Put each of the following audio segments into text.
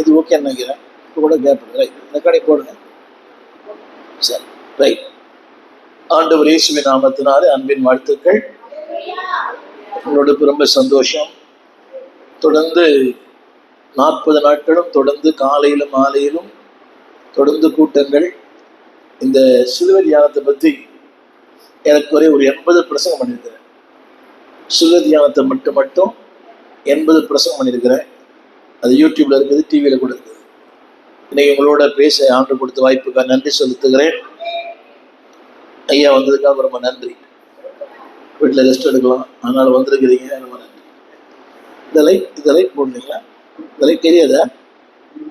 இது ஓகே நினைக்கிறேன். இப்போ கூட கேப் ரைட் ரெக்கார்டிங் போடுங்க. சரி ரைட். ஆண்டவர் இயேசுவின் நாமத்தினாலே அன்பின் வாழ்த்துக்கள். உங்களோட ரொம்ப சந்தோஷம். தொடர்ந்து 40 நாட்களும் தொடர்ந்து காலையிலும் மாலையிலும் தொடர்ந்து கூட்டங்கள். இந்த சிலுவை தியானத்தை பற்றி எனக்கு ஒரு 80 பிரசங்கம் பண்ணியிருக்கிறேன். சிலுவை தியானத்தை மட்டும் 80 பிரசங்கம் பண்ணியிருக்கிறேன். அது யூடியூப்ல இருக்குது, டிவியில கூட இருக்குது. இன்னைக்கு உங்களோட பேச ஆண்டு கொடுத்த வாய்ப்புக்காக நன்றி செலுத்துகிறேன். ஐயா வந்ததுக்காக ரொம்ப நன்றி. வீட்டில் ரெஸ்ட் எடுக்கலாம், அதனால வந்திருக்கிறீங்க, ரொம்ப நன்றி. இந்த லைட் போடுறீங்களா? இந்த லைட் தெரியாதா?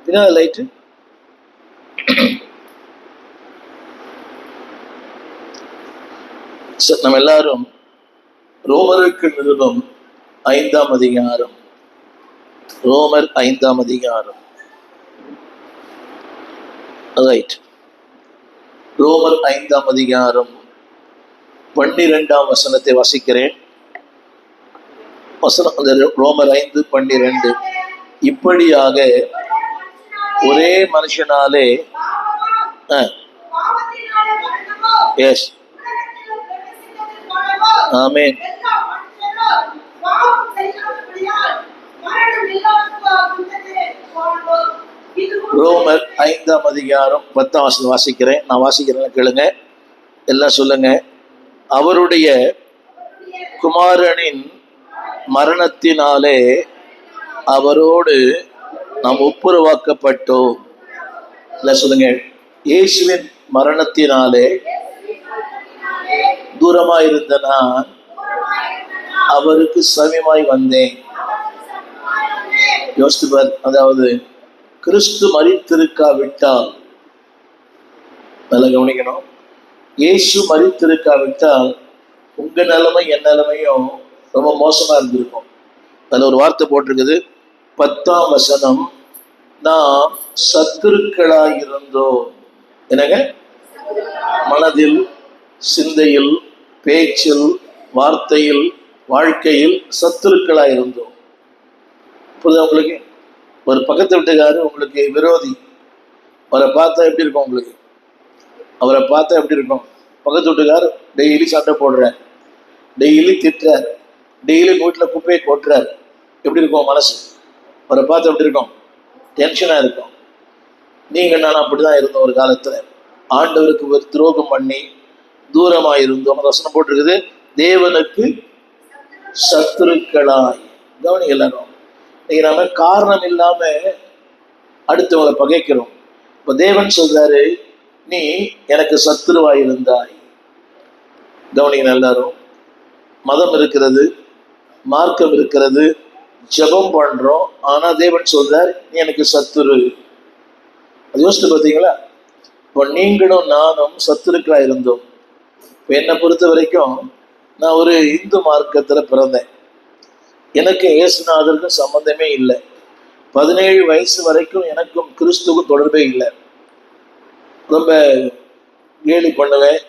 பின்னாடி லைட்டு. நம்ம எல்லாரும் ரோமருக்கு நிருபம் 5ஆம் அதிகாரம், ரோமர் 5ஆம் அதிகாரம், ரைட். ரோமர் 5ஆம் அதிகாரம் 12ஆம் வசனத்தை வாசிக்கிறேன். வசனம் ரோமர் 5:12. இப்படியாக ஒரே மனுஷனாலே எஸ் ஆமென். ரோமர் 5ஆம் அதிகாரம் 10ஆம் வசனம் வாசிக்கிறேன். நான் வாசிக்கிறேன், கேளுங்க, எல்லாம் சொல்லுங்க. அவருடைய குமாரனின் மரணத்தினாலே அவரோடு நாம் ஒப்புரவாக்கப்பட்டோம். எல்லாம் சொல்லுங்க. இயேசுவின் மரணத்தினாலே தூரமாயிருந்த நான் அவருக்கு சமீபமாய் வந்தேன். யோசித்து, அதாவது கிறிஸ்து மரித்திருக்காவிட்டால், நல்லா கவனிக்கணும், இயேசு மரித்திருக்காவிட்டால் உங்க நிலைமை என் நிலைமையும் ரொம்ப மோசமா இருந்திருக்கும். அதில் ஒரு வார்த்தை போட்டிருக்குது, 10ஆம் வசனம், நாம் சத்துருக்களாய் இருந்தோம். என்னங்க? மனதில், சிந்தையில், பேச்சில், வார்த்தையில், வாழ்க்கையில் சத்துருக்களாய் இருந்தோம். புரியுதா உங்களுக்கு? ஒரு பக்கத்து வீட்டுக்காரர் உங்களுக்கு விரோதி, அவரை பார்த்தா எப்படி இருக்கும் உங்களுக்கு? அவரை பார்த்தா எப்படி இருக்கும்? பக்கத்து வீட்டுக்காரர் டெய்லி சண்டை போடுறார், டெய்லி திட்டுறார், டெய்லி வீட்டில் குப்பையை கொட்டுறார், எப்படி இருக்கும் மனசு? அவரை பார்த்து எப்படி இருக்கும்? டென்ஷனாக இருக்கும். நீங்கள் நான் அப்படிதான் இருந்தோம் ஒரு காலத்தில். ஆண்டவருக்கு ஒரு துரோகம் பண்ணி தூரமாக இருந்தோம். வசனம் போட்டிருக்குது, தேவனுக்கு சத்துருக்களாய். கவனிங்க எல்லாரும், இன்னைக்கு நாம காரணம் இல்லாம அடுத்தவங்களை பகைக்கிறோம். இப்போ தேவன் சொல்றாரு, நீ எனக்கு சத்துருவாய் இருந்தாய். கவனிங்க எல்லாரும், மதம் இருக்கிறது, மார்க்கம் இருக்கிறது, ஜெபம் பண்றோம், ஆனா தேவன் சொல்றார் நீ எனக்கு சத்துரு. அது யோசித்து பார்த்தீங்களா? இப்போ நீங்களும் நானும் சத்துருக்களா இருந்தோம். இப்போ என்னை பொறுத்த வரைக்கும் நான் ஒரு இந்து மார்க்கத்தில் பிறந்தேன். எனக்கு இயேசுநாதருக்கும் சம்பந்தமே இல்லை. 17 வயசு வரைக்கும் எனக்கும் கிறிஸ்துவுக்கும் தொடர்பே இல்லை. ரொம்ப கேலி பண்ணுவேன்,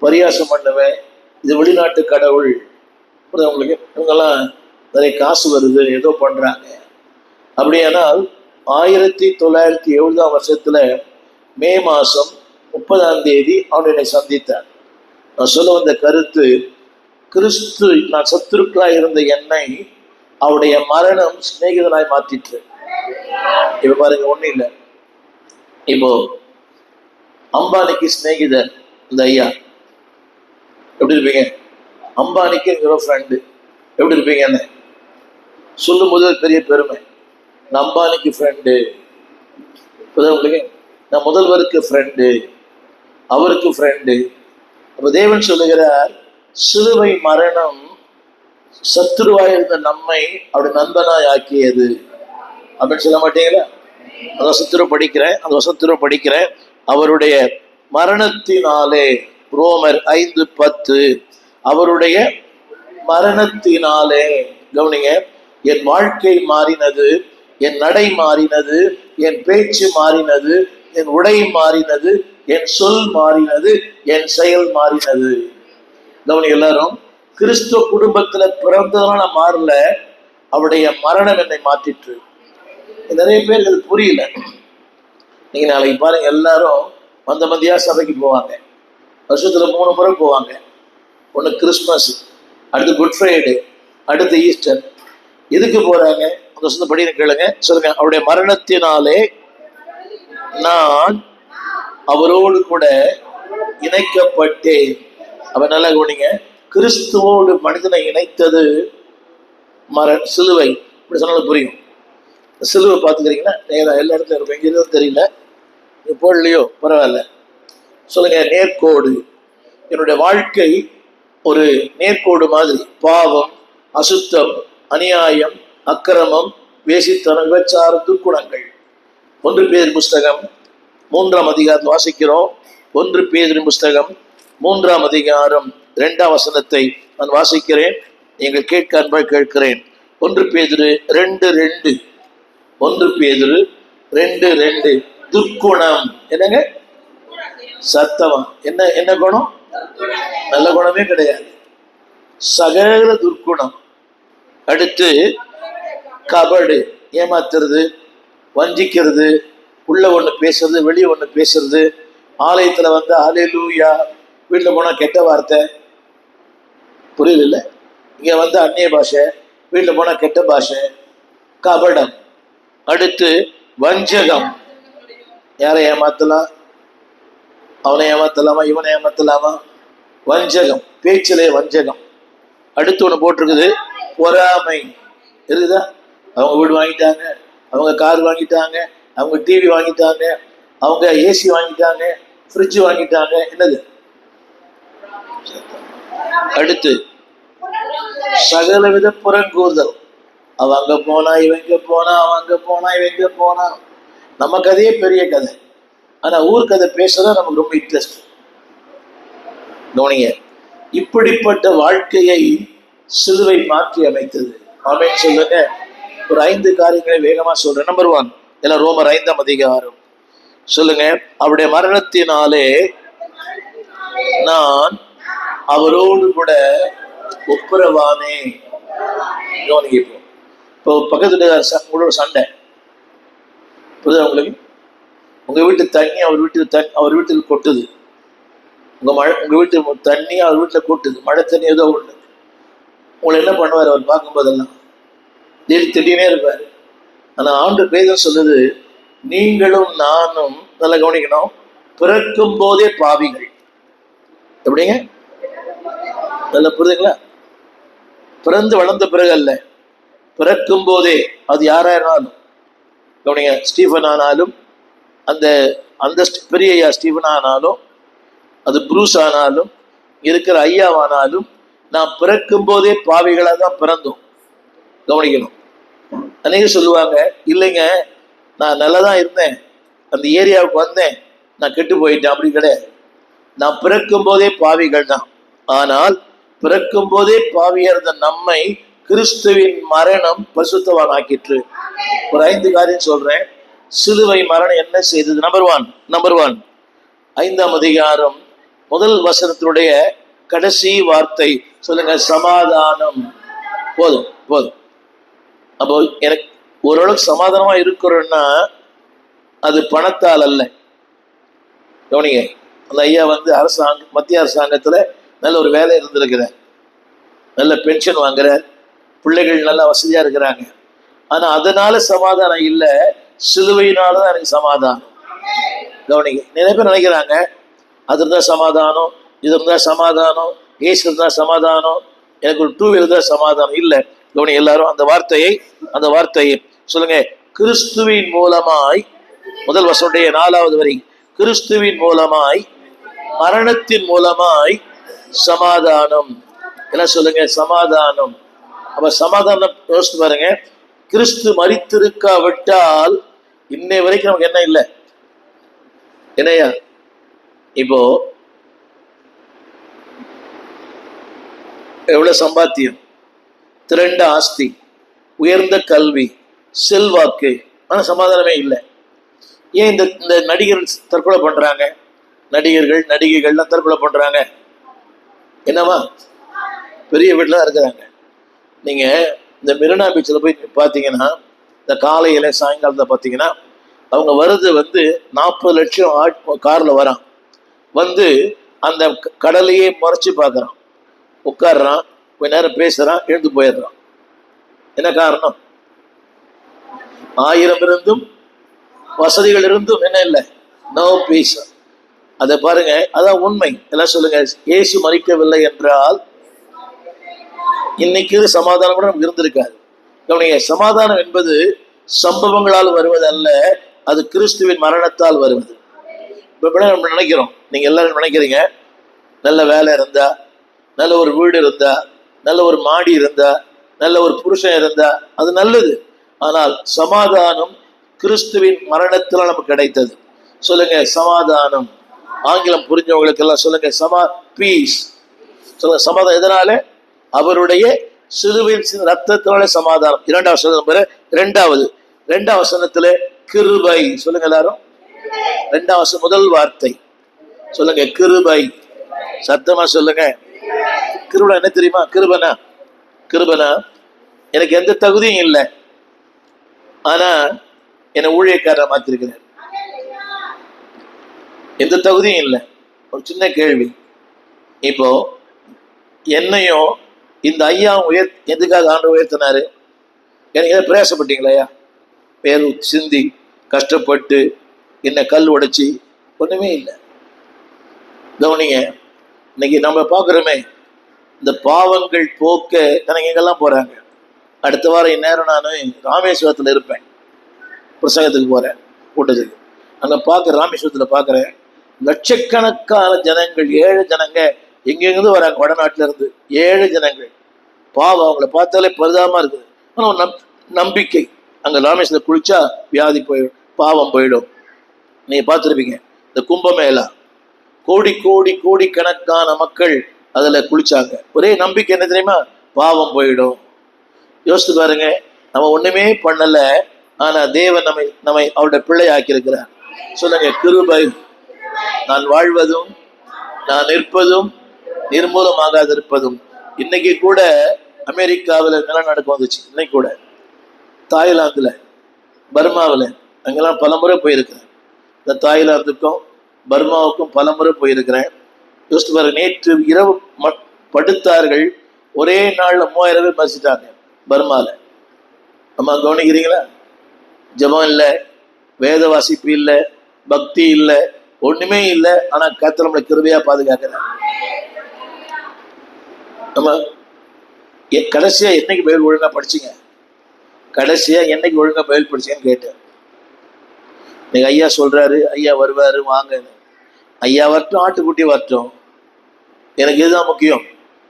பரியாசம் பண்ணுவேன், இது வெளிநாட்டு கடவுள், உங்களுக்கு இவங்கெல்லாம் நிறைய காசு வருது, ஏதோ பண்றாங்க. அப்படியானால் 1907ஆம் வருஷத்துல மே மாசம் 30ஆம் தேதி அவர் என்னை சந்தித்தார். நான் சொல்ல வந்த கருத்து, கிறிஸ்து நான் சத்துருக்களாய் இருந்த என்னை அவருடைய மரணம் சிநேகிதனாய் மாற்றிட்டு. இப்ப பாருங்க, ஒண்ணும் இல்லை. இப்போ அம்பானிக்கு சிநேகிதர் இந்த ஐயா, எப்படி இருப்பீங்க? அம்பானிக்கு ஃப்ரெண்டு, எப்படி இருப்பீங்க? என்ன சொல்லும் போது பெரிய பெருமை. நான் அம்பானிக்கு ஃப்ரெண்டு, உங்களுக்கு நான் முதல்வருக்கு ஃப்ரெண்டு, அவருக்கு ஃப்ரெண்டு. அப்ப தேவன் சொல்லுகிறார், சிலுவை மரணம் சத்துருவாய் இருந்த நம்மை அவருடைய நண்பனாய் ஆக்கியது அப்படின்னு சொல்ல மாட்டீங்களா? அந்த வசத்திர படிக்கிறேன். அவருடைய மரணத்தினாலே, ரோமர் 5:10, அவருடைய மரணத்தினாலே, கவனிங்க, என் வாழ்க்கை மாறினது, என் நடை மாறினது, என் பேச்சு மாறினது, என் உடை மாறினது, என் சொல் மாறினது, என் செயல் மாறினது. கவனி எல்லாரும், கிறிஸ்துவ குடும்பத்துல பிறந்ததுனால மாறல, அவருடைய மரணம் என்னை மாற்றிற்று. நிறைய பேருக்கு அது புரியல. நீங்க நாளைக்கு பாருங்க, எல்லாரும் மந்த மந்தியா சபைக்கு போவாங்க. வருஷத்துல 3 முறை போவாங்க. ஒன்று கிறிஸ்மஸ், அடுத்து குட் ஃப்ரைடே, அடுத்து ஈஸ்டர். எதுக்கு போறாங்க? அந்த சொந்த படின்னு கேளுங்க. சொல்லுங்க, அவருடைய மரணத்தினாலே நான் அவரோடு கூட இணைக்கப்பட்டேன். அவர் நல்லா கவனிங்க, கிறிஸ்துவோடு மனிதனை இணைத்தது சிலுவை. இப்படி சொன்னாலும் புரியும். சிலுவை பார்த்துக்கிறீங்கன்னா நேரம் எல்லா இடத்துல இருக்கும். எங்க தெரியல, நீ போடலையோ பரவாயில்ல. சொல்லுங்க, நேர்கோடு. என்னுடைய வாழ்க்கை ஒரு நேர்கோடு மாதிரி. பாவம், அசுத்தம், அநியாயம், அக்கிரமம், வேசித்தனம், விபச்சார துர்க்குணங்கள். 1 பேதுரு புஸ்தகம் 3ஆம் அதிகாரத்தில் வாசிக்கிறோம். 1 பேதுரு புஸ்தகம் 3ஆம் அதிகாரம் 2ஆம் வசனத்தை நான் வாசிக்கிறேன். நீங்கள் கேட்க அன்பாய் கேட்கிறேன். 1 பேதுரு 2:2. 1 பேதுரு 2:2. துர்க்குணம். என்னங்க? சத்தவம். என்ன குணம்? நல்ல குணமே கிடையாது, சகல துர்க்குணம். அடுத்து கபடு, ஏமாத்துறது, வஞ்சிக்கிறது, உள்ள ஒண்ணு பேசுறது, வெளியே ஒண்ணு பேசுறது. ஆலயத்துல வந்து ஹல்லேலூயா, வீட்டுல போனா கெட்ட வார்த்தை. புரியல இல்ல? இங்க வந்து அந்நிய பாஷை, வீட்டுல போனா கெட்ட பாஷை. கபடம். அடுத்து வஞ்சகம். யாரை ஏமாத்தலாம்? அவனை ஏமாத்தலாமா, இவனை ஏமாத்தலாமா? வஞ்சகம், பேச்சிலே வஞ்சகம். அடுத்து ஒன்று போட்டிருக்குது, பொறாமை. இருக்குதா? அவங்க வீடு வாங்கிட்டாங்க, அவங்க கார் வாங்கிட்டாங்க, அவங்க டிவி வாங்கிட்டாங்க, அவங்க ஏசி வாங்கிட்டாங்க, ஃப்ரிட்ஜ் வாங்கிட்டாங்க. என்னது? அடுத்து சகலவித புறங்கூறுதல். அவன் அங்க போனா, இவங்க போனா, அவன் அங்க போனா, இவங்க போனா. நம்ம கதையே பெரிய கதை. ஆனா ஊர் கதை பேசுறதா நமக்கு ரொம்ப இன்ட்ரெஸ்ட். கவனிங்க, இப்படிப்பட்ட வாழ்க்கையை சிலுவை மாற்றி அமைத்தது. ஆமென் சொல்லுங்க. ஒரு 5 காரியங்களை வேகமா சொல்றேன். நம்பர் 1, எல்லாம் ரோமர் 5ஆம் அதிகாரம். சொல்லுங்க, அவருடைய மரணத்தினாலே நான் அவரோடு கூட ஒப்புரவானே. கவனிங்க, இப்போ பக்கத்துல உங்களோட சண்டை புரியுதா உங்களுக்கு? உங்க வீட்டு தண்ணி அவர் வீட்டுக்கு கொட்டுது. உங்க வீட்டு தண்ணி அவர் வீட்டுல கொட்டுது. மழை தண்ணி ஏதோ ஒண்ணு. உங்களை என்ன பண்ணுவார்? அவர் பார்க்கும் போதெல்லாம் திடீர்னே இருப்பாரு. ஆனா ஆண்டு பேதம் சொல்லுது, நீங்களும் நானும் நல்லா கவனிக்கணும், பிறக்கும் போதே பாவிகள். எப்படிங்க? நல்லா புரியுதுங்களா? பிறந்து வளர்ந்த பிறகு அல்ல, பிறக்கும் போதே. அது யாராயிருந்தாலும் கவனிங்க, ஸ்டீஃபன் ஆனாலும், அந்த பெரிய ஐயா ஸ்டீஃபன் ஆனாலும், அது புரூஸ் ஆனாலும், இருக்கிற ஐயாவானாலும், நாம் பிறக்கும் போதே பாவிகளாக தான் பிறந்தோம். கவனிக்கணும். அநேக சொல்லுவாங்க, இல்லைங்க நான் நல்லதான் இருந்தேன், அந்த ஏரியாவுக்கு வந்தேன், நான் கெட்டு போயிட்டேன். அப்படி கிடையாது. நான் பிறக்கும் போதே பாவிகள் தான். ஆனால் பிறக்கும் போதே பாவியா இருந்த நம்மை கிறிஸ்துவின் மரணம் பரிசுத்தவான் ஆக்கிற்று. ஒரு 5 காரியம் சொல்றேன். சிலுவை மரணம் என்ன செய்தது? நம்பர் ஒன் 5ஆம் அதிகாரம் 1 வசனத்தினுடைய கடைசி வார்த்தை. சொல்லுங்க, சமாதானம். போதும். அப்போ எனக்கு ஓரளவுக்கு சமாதானமா இருக்கிறோன்னா அது பணத்தால் அல்ல. கவனிங்க, அந்த ஐயா வந்து மத்திய அரசாங்கத்துல நல்ல ஒரு வேலை இருந்திருக்கிறார், நல்ல பென்ஷன் வாங்குறார், பிள்ளைகள் நல்லா வசதியா இருக்கிறாங்க. ஆனா அதனால சமாதானம் இல்லை, சிலுவையினாலதான் எனக்கு சமாதானம். கவனிங்க, நிறைய பேர் நினைக்கிறாங்க அது இருந்தா சமாதானம், இது இருந்தா சமாதானம், ஏசு இருந்தா சமாதானம், எனக்கு ஒரு 2 வீலர் தான் சமாதானம். இல்லை. கவனி, எல்லாரும் அந்த வார்த்தையை சொல்லுங்க. கிறிஸ்துவின் மூலமாய், முதல் வசனுடைய 4வது வரி, கிறிஸ்துவின் மூலமாய், மரணத்தின் மூலமாய் சமாதானம். என்ன சொல்லுங்க? சமாதானம். அப்ப சமாதானம் யோசிச்சு பாருங்க. கிறிஸ்து மரித்திருக்காவிட்டால் இன்னை வரைக்கும் நமக்கு என்ன இல்லை? என்னையா? இப்போ எவ்வளவு சம்பாத்தியம், திரண்ட ஆஸ்தி, உயர்ந்த கல்வி, செல்வாக்கு, ஆனா சமாதானமே இல்லை. ஏன் இந்த நடிகர்கள் தற்கொலை பண்றாங்க? நடிகர்கள்லாம் தற்கொலை பண்றாங்க. என்னவா? பெரிய வீட்டில் தான் இருக்கிறாங்க. நீங்கள் இந்த மெரினா பீச்சில் போய் பார்த்தீங்கன்னா, இந்த காலையில் சாயங்காலத்தில் பார்த்தீங்கன்னா, அவங்க வர்றது வந்து 40 லட்சம் காரில் வரான். வந்து அந்த கடலையே முறைச்சி பார்க்குறான், உட்காடுறான், கொஞ்ச நேரம் பேசுகிறான், எழுந்து போயிடுறான். என்ன காரணம்? 1000 இருந்தும் வசதிகள் இருந்தும் என்ன இல்லை, நோ பீஸ். அதை பாருங்க, அதான் உண்மை. எல்லாம் சொல்லுங்க, இயேசு மரிக்கவில்லை என்றால் இன்னைக்கு சமாதானம் கூட நமக்கு இருந்திருக்காது. கவனிங்க, சமாதானம் என்பது சம்பவங்களால் வருவது அல்ல, அது கிறிஸ்துவின் மரணத்தால் வருவது. இப்போ நம்ம நினைக்கிறோம், நீங்க எல்லாரும் நினைக்கிறீங்க, நல்ல வேலை இருந்தா, நல்ல ஒரு வீடு இருந்தா, நல்ல ஒரு மாடி இருந்தா, நல்ல ஒரு புருஷன் இருந்தா அது நல்லது. ஆனால் சமாதானம் கிறிஸ்துவின் மரணத்தில் நமக்கு கிடைத்தது. சொல்லுங்க சமாதானம். ஆங்கிலம் புரிஞ்சவங்களுக்கு எல்லாம் சொல்லுங்க பீஸ். சொல்லுங்க சமாதானம். எதனால? அவருடைய சிலுவையின் ரத்தத்தினால சமாதானம். இரண்டாவது வசனத்துல கிருபை. சொல்லுங்க எல்லாரும். இரண்டாம் வசனம் முதல் வார்த்தை சொல்லுங்க, கிருபை. சத்தமா சொல்லுங்க. கிருபை என்ன தெரியுமா? கிருபனா எனக்கு எந்த தகுதியும் இல்லை, ஆனா என்னை ஊழியக்காரரை மாத்திருக்கிறேன். எந்த தகுதியும் இல்லை. ஒரு சின்ன கேள்வி, இப்போ என்னையும் இந்த ஐயா எதுக்காக ஆண்டு உயர்த்தினாரு? எனக்கு எதாவது பிரயாசப்பட்டீங்களா? பேர் சிந்தி கஷ்டப்பட்டு என்ன கல் உடைச்சி ஒண்ணுமே இல்லை. கவனிங்க, இன்னைக்கு நம்ம பார்க்குறோமே, இந்த பாவங்கள் போக்க எனக்கு எங்கெல்லாம் போறாங்க. அடுத்த வாரம் இந்நேரம் நான் ராமேஸ்வரத்தில் இருப்பேன், பிரசங்கத்துக்கு போறேன் கூட்டத்துக்கு. அங்கே பார்க்குற ராமேஸ்வரத்தில் பார்க்குறேன், லட்சக்கணக்கான ஜனங்கள், ஏழை ஜனங்க எங்கெங்கிருந்து வராங்க, வடநாட்டில இருந்து ஏழை ஜனங்கள். பாவம் அவங்கள பார்த்தாலே பரிதாபமா இருக்குது. ஆனால் நம்பிக்கை, அங்கே ராமேஸ்வரத்தில் குளிச்சா வியாதி போயிடும், பாவம் போயிடும். நீங்க பார்த்துருப்பீங்க, இந்த கும்பமேளா கோடி கணக்கான மக்கள் அதுல குளிச்சாங்க. ஒரே நம்பிக்கை என்ன தெரியுமா? பாவம் போயிடும். யோசித்து பாருங்க, நம்ம ஒண்ணுமே பண்ணல, ஆனா தேவன் நம்மை அவருடைய பிள்ளை ஆக்கியிருக்கிறார். சொல்லுங்க கிருபை. நான் வாழ்வதும் நான் நிற்பதும் நிர்மூலமாகாது இருப்பதும். இன்னைக்கு கூட அமெரிக்காவில் நிலநடுக்கம் வந்துச்சு. இன்னைக்கு கூட தாய்லாந்துல, பர்மாவில், அங்கெல்லாம் பலமுறை போயிருக்கிறேன். இந்த தாய்லாந்துக்கும் பர்மாவுக்கும் பலமுறை போயிருக்கிறேன். யோசித்து பாருங்க, நேற்று இரவு படுத்தார்கள், ஒரே நாள்ல 3000 பேர் மசிட்டாங்க பர்மால. அம்மா கவனிக்கிறீங்களா? ஜபம் இல்லை, வேத வாசிப்பு இல்லை, பக்தி இல்லை, ஒண்ணுமே இல்லை. ஆனா கர்த்தர் நம்மளை கிருபையா பாதுகாக்கிறார். நம்ம கடைசியா என்னைக்கு பைபிள் ஒழுங்கா படிச்சீங்க? கடைசியா என்னைக்கு ஒழுங்கா பைபிள் படிச்சீங்கன்னு கேட்டேன். நீங்க ஐயா சொல்றாரு, ஐயா வருவாரு வாங்க. ஐயா வரட்டும், ஆட்டுக்குட்டி வரட்டும், எனக்கு இதுதான் முக்கியம்.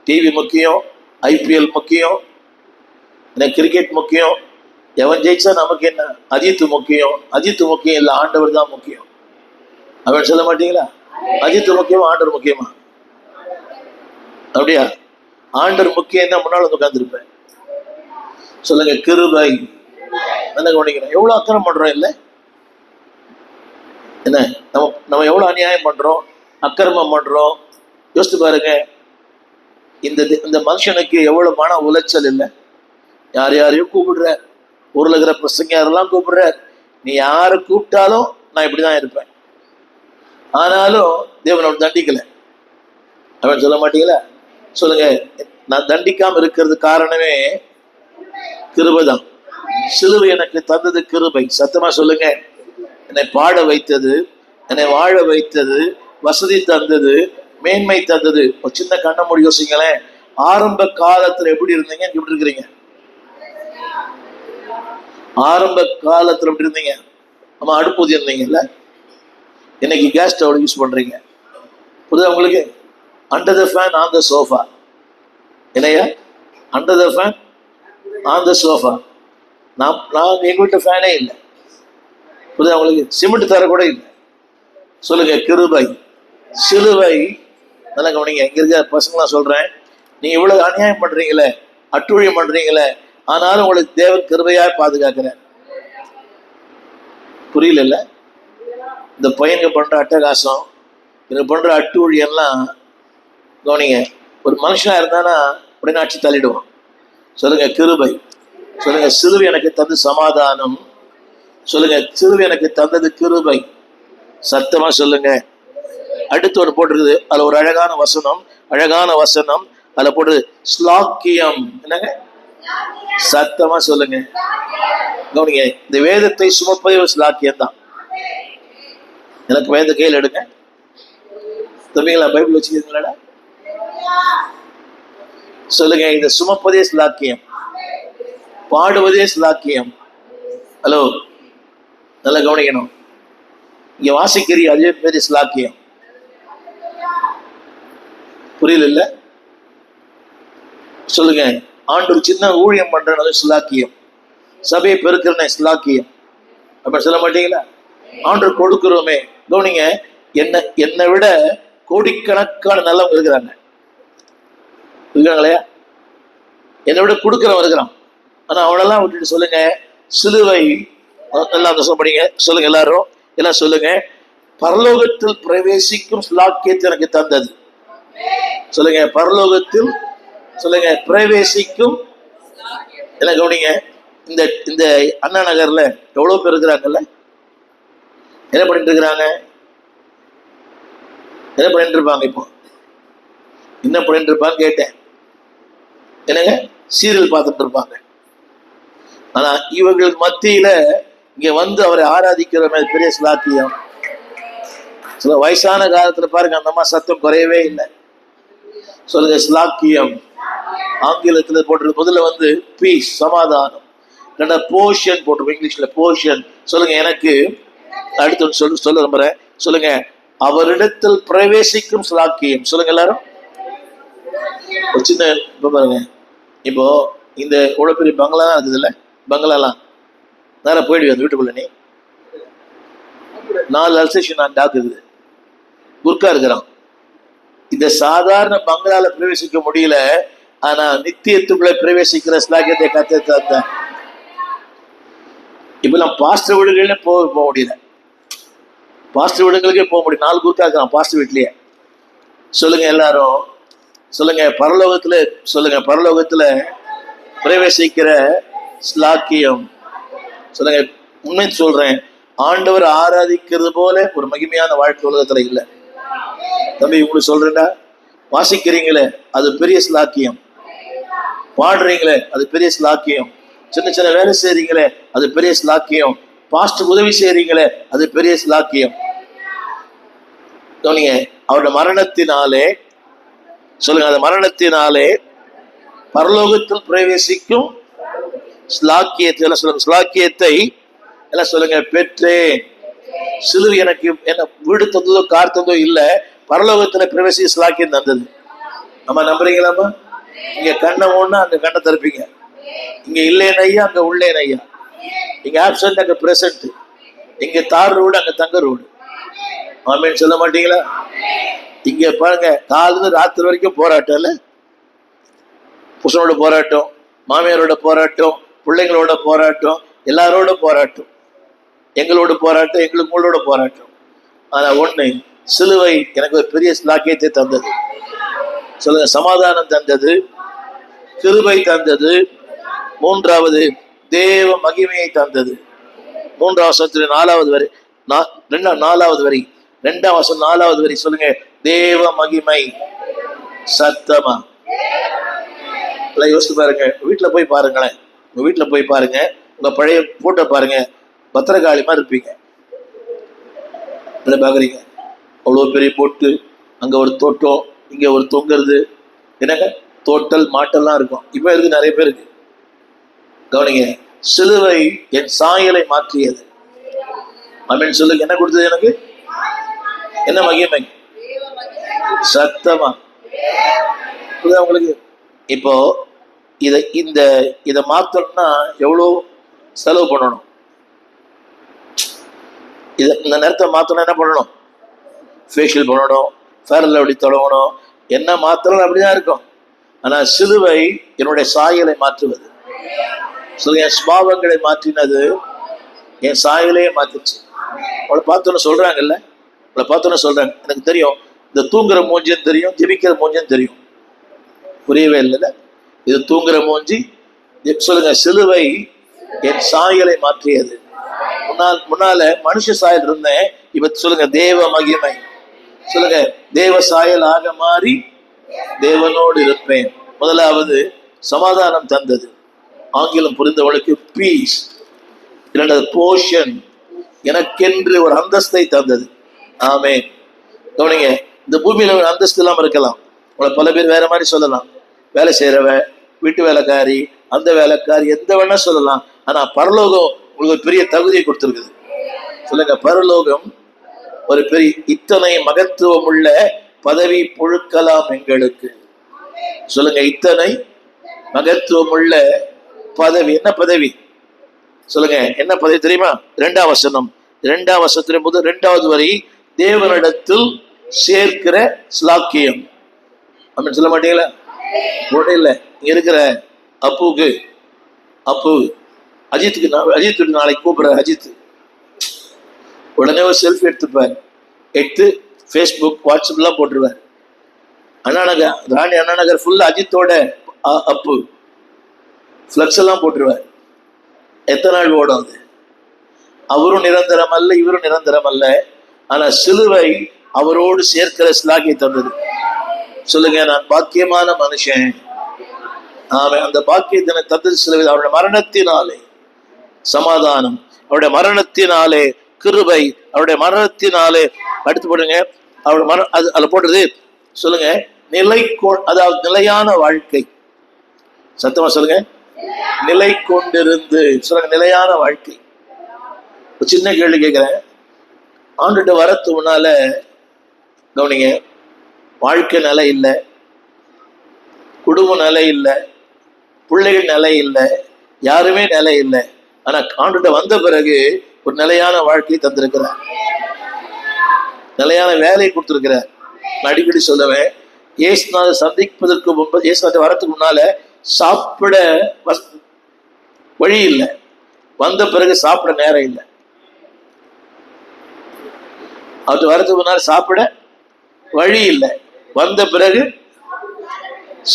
டிவி முக்கியம், IPL முக்கியம், எனக்கு கிரிக்கெட் முக்கியம். எவன் ஜெயிச்சா நமக்கு என்ன? அஜித் முக்கியம் இல்லை, ஆண்டவர் தான் முக்கியம். அவன் சொல்ல மாட்டீங்களா? அஜித் முக்கியமா ஆண்டவர் முக்கியமா? அப்படியா? ஆண்டவர் முக்கியம் தான் முன்னால் வந்து உட்கார்ந்துருப்பேன். சொல்லுங்க கிருபை. என்ன கவனிக்கிறேன், எவ்வளவு அக்கறம் பண்றோம் இல்லை? என்ன நம்ம எவ்வளவு அநியாயம் பண்றோம், அக்கிரமம் பண்றோம். யோசித்து பாருங்க, இந்த மனுஷனுக்கு எவ்வளவு மன உளைச்சல் இல்லை. யாரையும் கூப்பிடுற, ஊர்ல இருக்கிற பிரசங்க யாரெல்லாம் கூப்பிடுற, நீ யாரை கூப்பிட்டாலும் நான் இப்படிதான் இருப்பேன். ஆனாலும் தேவன் அவன் தண்டிக்கல. அவன் சொல்ல மாட்டீங்களா? சொல்லுங்க, நான் தண்டிக்காம இருக்கிறது காரணமே கிருபைதான். சிலுவை எனக்கு தந்தது கிருபை. சத்தமா சொல்லுங்க. என்னை பாட வைத்தது, என்னை வாழ வைத்தது, வசதி தந்தது, மேன்மை தந்தது. ஒரு சின்ன கண்ண மூடி யோசிங்களேன். ஆரம்ப காலத்துல எப்படி இருந்தீங்க, எப்படி இருக்கிறீங்க? ஆரம்ப காலத்துல எப்படி இருந்தீங்க? நம்ம அடுப்பு ஊதி இருந்தீங்கல்ல, இன்னைக்கு கேஸ் ஸ்டவ் யூஸ் பண்றீங்க. புரியுதா உங்களுக்கு? Under the fan on the sofa. இல்லையா? Under the fan on the sofa. நான் எங்க வீட்டு ஃபேனே இல்லை. புரியுதா உங்களுக்கு? சிமெண்ட் தர கூட இல்லை. சொல்லுங்க கிருபை. சிலுவை. நல்லா கவனிங்க, இங்க இருக்க பசங்களாம் சொல்றேன், நீங்க இவ்வளவு அநியாயம் பண்றீங்களே, அட்டுழியம் பண்றீங்களே, ஆனாலும் உங்களுக்கு தேவன் கிருபையா பாதுகாக்கிறார். புரியல? இந்த பையனுக்கு பண்ற அட்டகாசம், எனக்கு பண்ற அட்டுழியெல்லாம் கவனிங்க. ஒரு மனுஷனா இருந்தானா உடனே அடிச்சு தள்ளிடுவான். சொல்லுங்க கிருபை. சொல்லுங்க சிலுவை எனக்கு தந்து சமாதானம். சொல்லுங்க சிலுவை எனக்கு தந்தது கிருபை. சத்தமா சொல்லுங்க. அடுத்து ஒரு போட்டிருக்குது, அதுல ஒரு அழகான வசனம், அதுல போட்டு ஸ்லாக்கியம். என்னங்க? சத்தமா சொல்லுங்க. கவனிங்க, இந்த வேதத்தை சுமப்பதே ஒரு ஸ்லாக்கியம் தான். எனக்கு வேத கையில் எடுங்க தம்பிங்களா, பைபிள் வச்சுக்கிறீங்களா? சொல்லுங்க, இதை சுமப்பதே ஸ்லாக்கியம், பாடுவதே ஸ்லாக்கியம். ஹலோ, நல்லா கவனிக்கணும். இங்க வாசிக்கிறீ அதே பேரு ஸ்லாக்கியம். புரியல இல்ல? சொல்லுங்க, ஆண்டு சின்ன ஊழியம் பண்றது ஸ்லாக்கியம், சபையை பெருக்கிறனே ஸ்லாக்கியம். அப்ப சொல்ல மாட்டீங்களா? ஆண்டு கொடுக்கிறோமே. கவனிங்க, என்னை விட கோடிக்கணக்கான நல்லவங்க இருக்காங்களே, என்னை விட கொடுக்கிறவன் இருக்கிறான். ஆனா அவனெல்லாம் விட்டுட்டு சொல்லுங்க சிலுவை. எல்லாம் படிங்க, சொல்லுங்க எல்லாரும், எல்லாம் சொல்லுங்க. பரலோகத்தில் பிரவேசிக்கும் ஸ்லாக்கியத்தை எனக்கு தந்தது. சொல்லுங்க, பரலோகத்தில் சொல்லுங்க பிரவேசிக்கும். எல்லாம் கவனிங்க, இந்த அண்ணா நகர்ல எவ்வளவு பேர் இருக்கிறாங்கல்ல, என்ன பண்ணிட்டு இருக்கிறாங்க? என்ன பண்ணிட்டு இருப்பாங்க? இப்போ என்ன பண்ணிட்டு இருப்பான்னு கேட்டேன். என்னங்க? சீரியல் பார்த்துட்டு இருப்பாங்க. ஆனா இவர்கள் மத்தியில இங்க வந்து அவரை ஆராதிக்கிற பெரிய ஸ்லாக்கியம். சில வயசான காலத்துல பாருங்க, அந்த அம்மா சத்தம் குறையவே இல்லை. சொல்லுங்க ஸ்லாக்கியம். ஆங்கிலத்துல போட்டு முதல்ல வந்து பீஸ், சமாதானம். போர்ஷன் போட்டு இங்கிலீஷ்ல போர்ஷன். சொல்லுங்க, எனக்கு அடுத்து சொல்ல நம்புறேன். சொல்லுங்க, அவரிடத்தில் பிரவேசிக்கும் ஸ்லாக்கியம். சொல்லுங்க எல்லாரும். ஒரு சின்ன பாருங்க, இப்போ இந்த இவ்வளவு பெரிய பங்களா தான் இருக்குது இல்ல, பங்களாலாம் நேரம் போயிடுவேன் அந்த வீட்டுக்குள்ள. நீ 4 அல்சேஷன் டாக் இருக்குது, குர்கா இருக்கிறான். இந்த சாதாரண பங்களால பிரவேசிக்க முடியல, ஆனா நித்தியத்துக்குள்ள பிரவேசிக்கிற ஸ்லாக்கியத்தை கத்த. இப்ப நான் பாஸ்டர் வீடுகளே போக முடியல, பாஸ்டர் வீடுகளுக்கே போக முடியும். 4 குர்கா இருக்கிறான் பாஸ்டர் வீட்லயே. சொல்லுங்க எல்லாரும், சொல்லுங்க பரலோகத்துல, சொல்லுங்க பரலோகத்துல பிரவேசிக்கிற ஸ்லாக்கியம். சொல்லுங்க, உண்மை சொல்றேன், ஆண்டவர் ஆராதிக்கிறது போல ஒரு மகிமையான வாழ்க்கை உலகத்துல இல்லை. தம்பி உங்களுக்கு சொல்றேன்டா, வாசிக்கிறீங்களே அது பெரிய ஸ்லாக்கியம், பாடுறீங்களே அது பெரிய ஸ்லாக்கியம், சின்ன சின்ன வேலை செய்றீங்களே அது பெரிய ஸ்லாக்கியம், பாஸ்டர் உதவி செய்றீங்களே அது பெரிய ஸ்லாக்கியம். அவருடைய மரணத்தினாலே, சொல்லுங்க, அந்த மரணத்தினாலே பரலோகத்தில் பிரவேசிக்கும் ஸ்லாக்கியத்தை எல்லாம் சொல்லுங்க, ஸ்லாக்கியத்தை எல்லாம் சொல்லுங்க பெற்றேன். சிலுவை எனக்கு என்ன வீடு தந்ததோ கார் தந்ததோ இல்ல, பரலோகத்துல பிரவேசி ஸ்லாக்கியம் தந்தது. நம்ம நம்புறீங்களாமா? இங்க கண்ணை ஒண்ணா அங்க கண்ணை திறப்பீங்க. இங்க இல்லேன் ஐயா, அங்க உள்ளேன் ஐயா. இங்க ஆப்சன்ட், அங்க பிரசன்ட். இங்க தார் ரோடு, அங்க தங்க ரோடு. ஆமேன்னு சொல்ல மாட்டீங்களா? இங்க பாருங்க, காலையில ராத்திரி வரைக்கும் போராட்டம் இல்ல, புருஷனோட போராட்டம், மாமியாரோட போராட்டம், பிள்ளைங்களோட போராட்டம், எல்லாரோட போராட்டம், எங்களோட போராட்டம், எங்களுக்கு உங்களோட போராட்டம். ஆனா ஒண்ணு, சிலுவை எனக்கு ஒரு பெரிய ஸ்லாக்கியத்தை தந்தது. சொல்லுங்க, சமாதானம் தந்தது, கிருபை தந்தது, மூன்றாவது தேவ மகிமையை தந்தது. 3ஆம் வசனத்துல 4வது வரி, 4வது வரி, 2ஆம் வசனம் 4வது வரி. சொல்லுங்க, தேவ மகிமை. சத்தமா யோசிச்சு பாருங்க, வீட்டுல போய் பாருங்களேன், உங்க வீட்டுல போய் பாருங்க, உங்க பழைய போட்டோ பாருங்க, பத்திரகாளி மாதிரி இருப்பீங்க. பாக்குறீங்க, அவ்வளவு பெரிய போட்டு, அங்க ஒரு தோட்டம், இங்க ஒரு தொங்குறது, என்னங்க தோட்டல் மாட்டெல்லாம் இருக்கும். இப்ப இருக்கு நிறைய பேருக்கு. கவனிங்க, சிலுவை என் சாயலை மாற்றியது. அமீன் சொல்லுங்க, என்ன கொடுத்தது எனக்கு? என்ன மகிமை? சத்தமா உங்களுக்கு. இப்போ இதை மாத்தணும்னா எவ்வளவு செலவு பண்ணணும்? இந்த நேரத்தை மாத்தணும், என்ன பண்ணணும்? ஃபேஷியல் பண்ணணும், ஃபேர் அண்ட் லவ்லி தொடங்கணும், என்ன மாத்தணும் அப்படிதான் இருக்கும். ஆனா சிலுவை என்னுடைய சாயலை மாற்றுவது. சொல்லுங்க, என் சுபாவங்களை மாற்றினது, என் சாயலையே மாத்துச்சு. அவளை பார்த்தோன்னு சொல்றாங்கல்ல, அவளை பார்த்தோன்னு சொல்றாங்க, எனக்கு தெரியும் இந்த தூங்குற மூஞ்சும் தெரியும், ஜெபிக்கிற மூஞ்சும் தெரியும். புரியவே இல்லைல்ல? இது தூங்குற மூஞ்சி. சொல்லுங்க, சிலுவை என் சாயலை மாற்றியது. முன்னால மனுஷ சாயல் இருந்தேன், இப்ப சொல்லுங்க தேவ மகிமை. சொல்லுங்க, தேவ சாயல் ஆக மாறி தேவனோடு இருப்பேன். முதலாவது சமாதானம் தந்தது, ஆங்கிலம் புரிந்தவளுக்கு பீஸ். இரண்டாவது போஷன், எனக்கென்று ஒரு அந்தஸ்தை தந்தது. ஆமே. கவனிங்க, இந்த பூமியில ஒரு அந்தஸ்து இல்லாம இருக்கலாம். உங்களை பல பேர் வேற மாதிரி சொல்லலாம். வேலை செய்யறவ, வீட்டு வேலைக்காரி, அந்த வேலைக்காரி, எந்த வேணா சொல்லலாம். ஆனா பரலோகம் உங்களுக்கு ஒரு பெரிய தகுதியை கொடுத்துருக்குது. சொல்லுங்க, பரலோகம் ஒரு பெரிய இத்தனை மகத்துவம் உள்ள பதவி புழுக்கலாம் எங்களுக்கு. சொல்லுங்க, இத்தனை மகத்துவம் உள்ள பதவி. என்ன பதவி? சொல்லுங்க, என்ன பதவி தெரியுமா? 2ஆம் வசனம், 2ஆம் வசனத்தின் முதல் 2வது வரி, தேவனிடத்தில் சேர்க்கிற ஸ்லாக்கியம். அப்படின்னு சொல்ல மாட்டீங்களா? ஒன்றும் இல்லை. இங்க இருக்கிற அப்பு அஜித்துக்கு நாளைக்கு கூப்பிடுற அஜித் உடனே ஒரு செல்ஃபி எடுத்துப்பார். எடுத்து ஃபேஸ்புக், வாட்ஸ்அப்லாம் போட்டுருவார். அண்ணாநகர், ராணி அண்ணாநகர் ஃபுல்லா அஜித்தோட அப்பு ஃப்ளக்ஸ் எல்லாம் போட்டுருவார். எத்தனை நாள் ஓடும் அது? அவரும் நிரந்தரம் அல்ல, இவரும் நிரந்தரம் அல்ல. ஆனா சிலுவை அவரோடு சேர்க்கிற ஸ்லாகியை தந்தது. சொல்லுங்க, நான் பாக்கியமான மனுஷன். அந்த பாக்கியத்தினை தந்தது சிலுவை. அவருடைய மரணத்தினாலே சமாதானம், அவருடைய மரணத்தினாலே கிருபை, அவருடைய மரணத்தினாலே. அடுத்து போடுங்க, அவருடைய அதுல போடுறது. சொல்லுங்க, அதாவது நிலையான வாழ்க்கை. சத்தமா சொல்லுங்க, நிலை கொண்டிருந்து. சொல்லுங்க, நிலையான வாழ்க்கை. ஒரு சின்ன கேள்வி கேட்கிறேன். ஆண்டுகிட்ட வரத்து முன்னால கவனிங்க, வாழ்க்கை நிலை இல்லை, குடும்ப நிலை இல்லை, பிள்ளைகள் நிலை இல்லை, யாருமே நிலை இல்லை. ஆனா ஆண்டுகிட்ட வந்த பிறகு ஒரு நிலையான வாழ்க்கையை தந்திருக்கிறார், நிலையான வேலையை கொடுத்திருக்கிறார். நான் அடிக்கடி சொல்லுவேன், இயேசுநாதரை சந்திப்பதற்கு முன்பு, இயேசுநாதர் வரத்துக்கு முன்னால சாப்பிட வழி இல்லை, வந்த பிறகு சாப்பிட நேரம் இல்லை. அவர் வரதுக்கு முன்னால சாப்பிட வழி இல்லை, வந்த பிறகு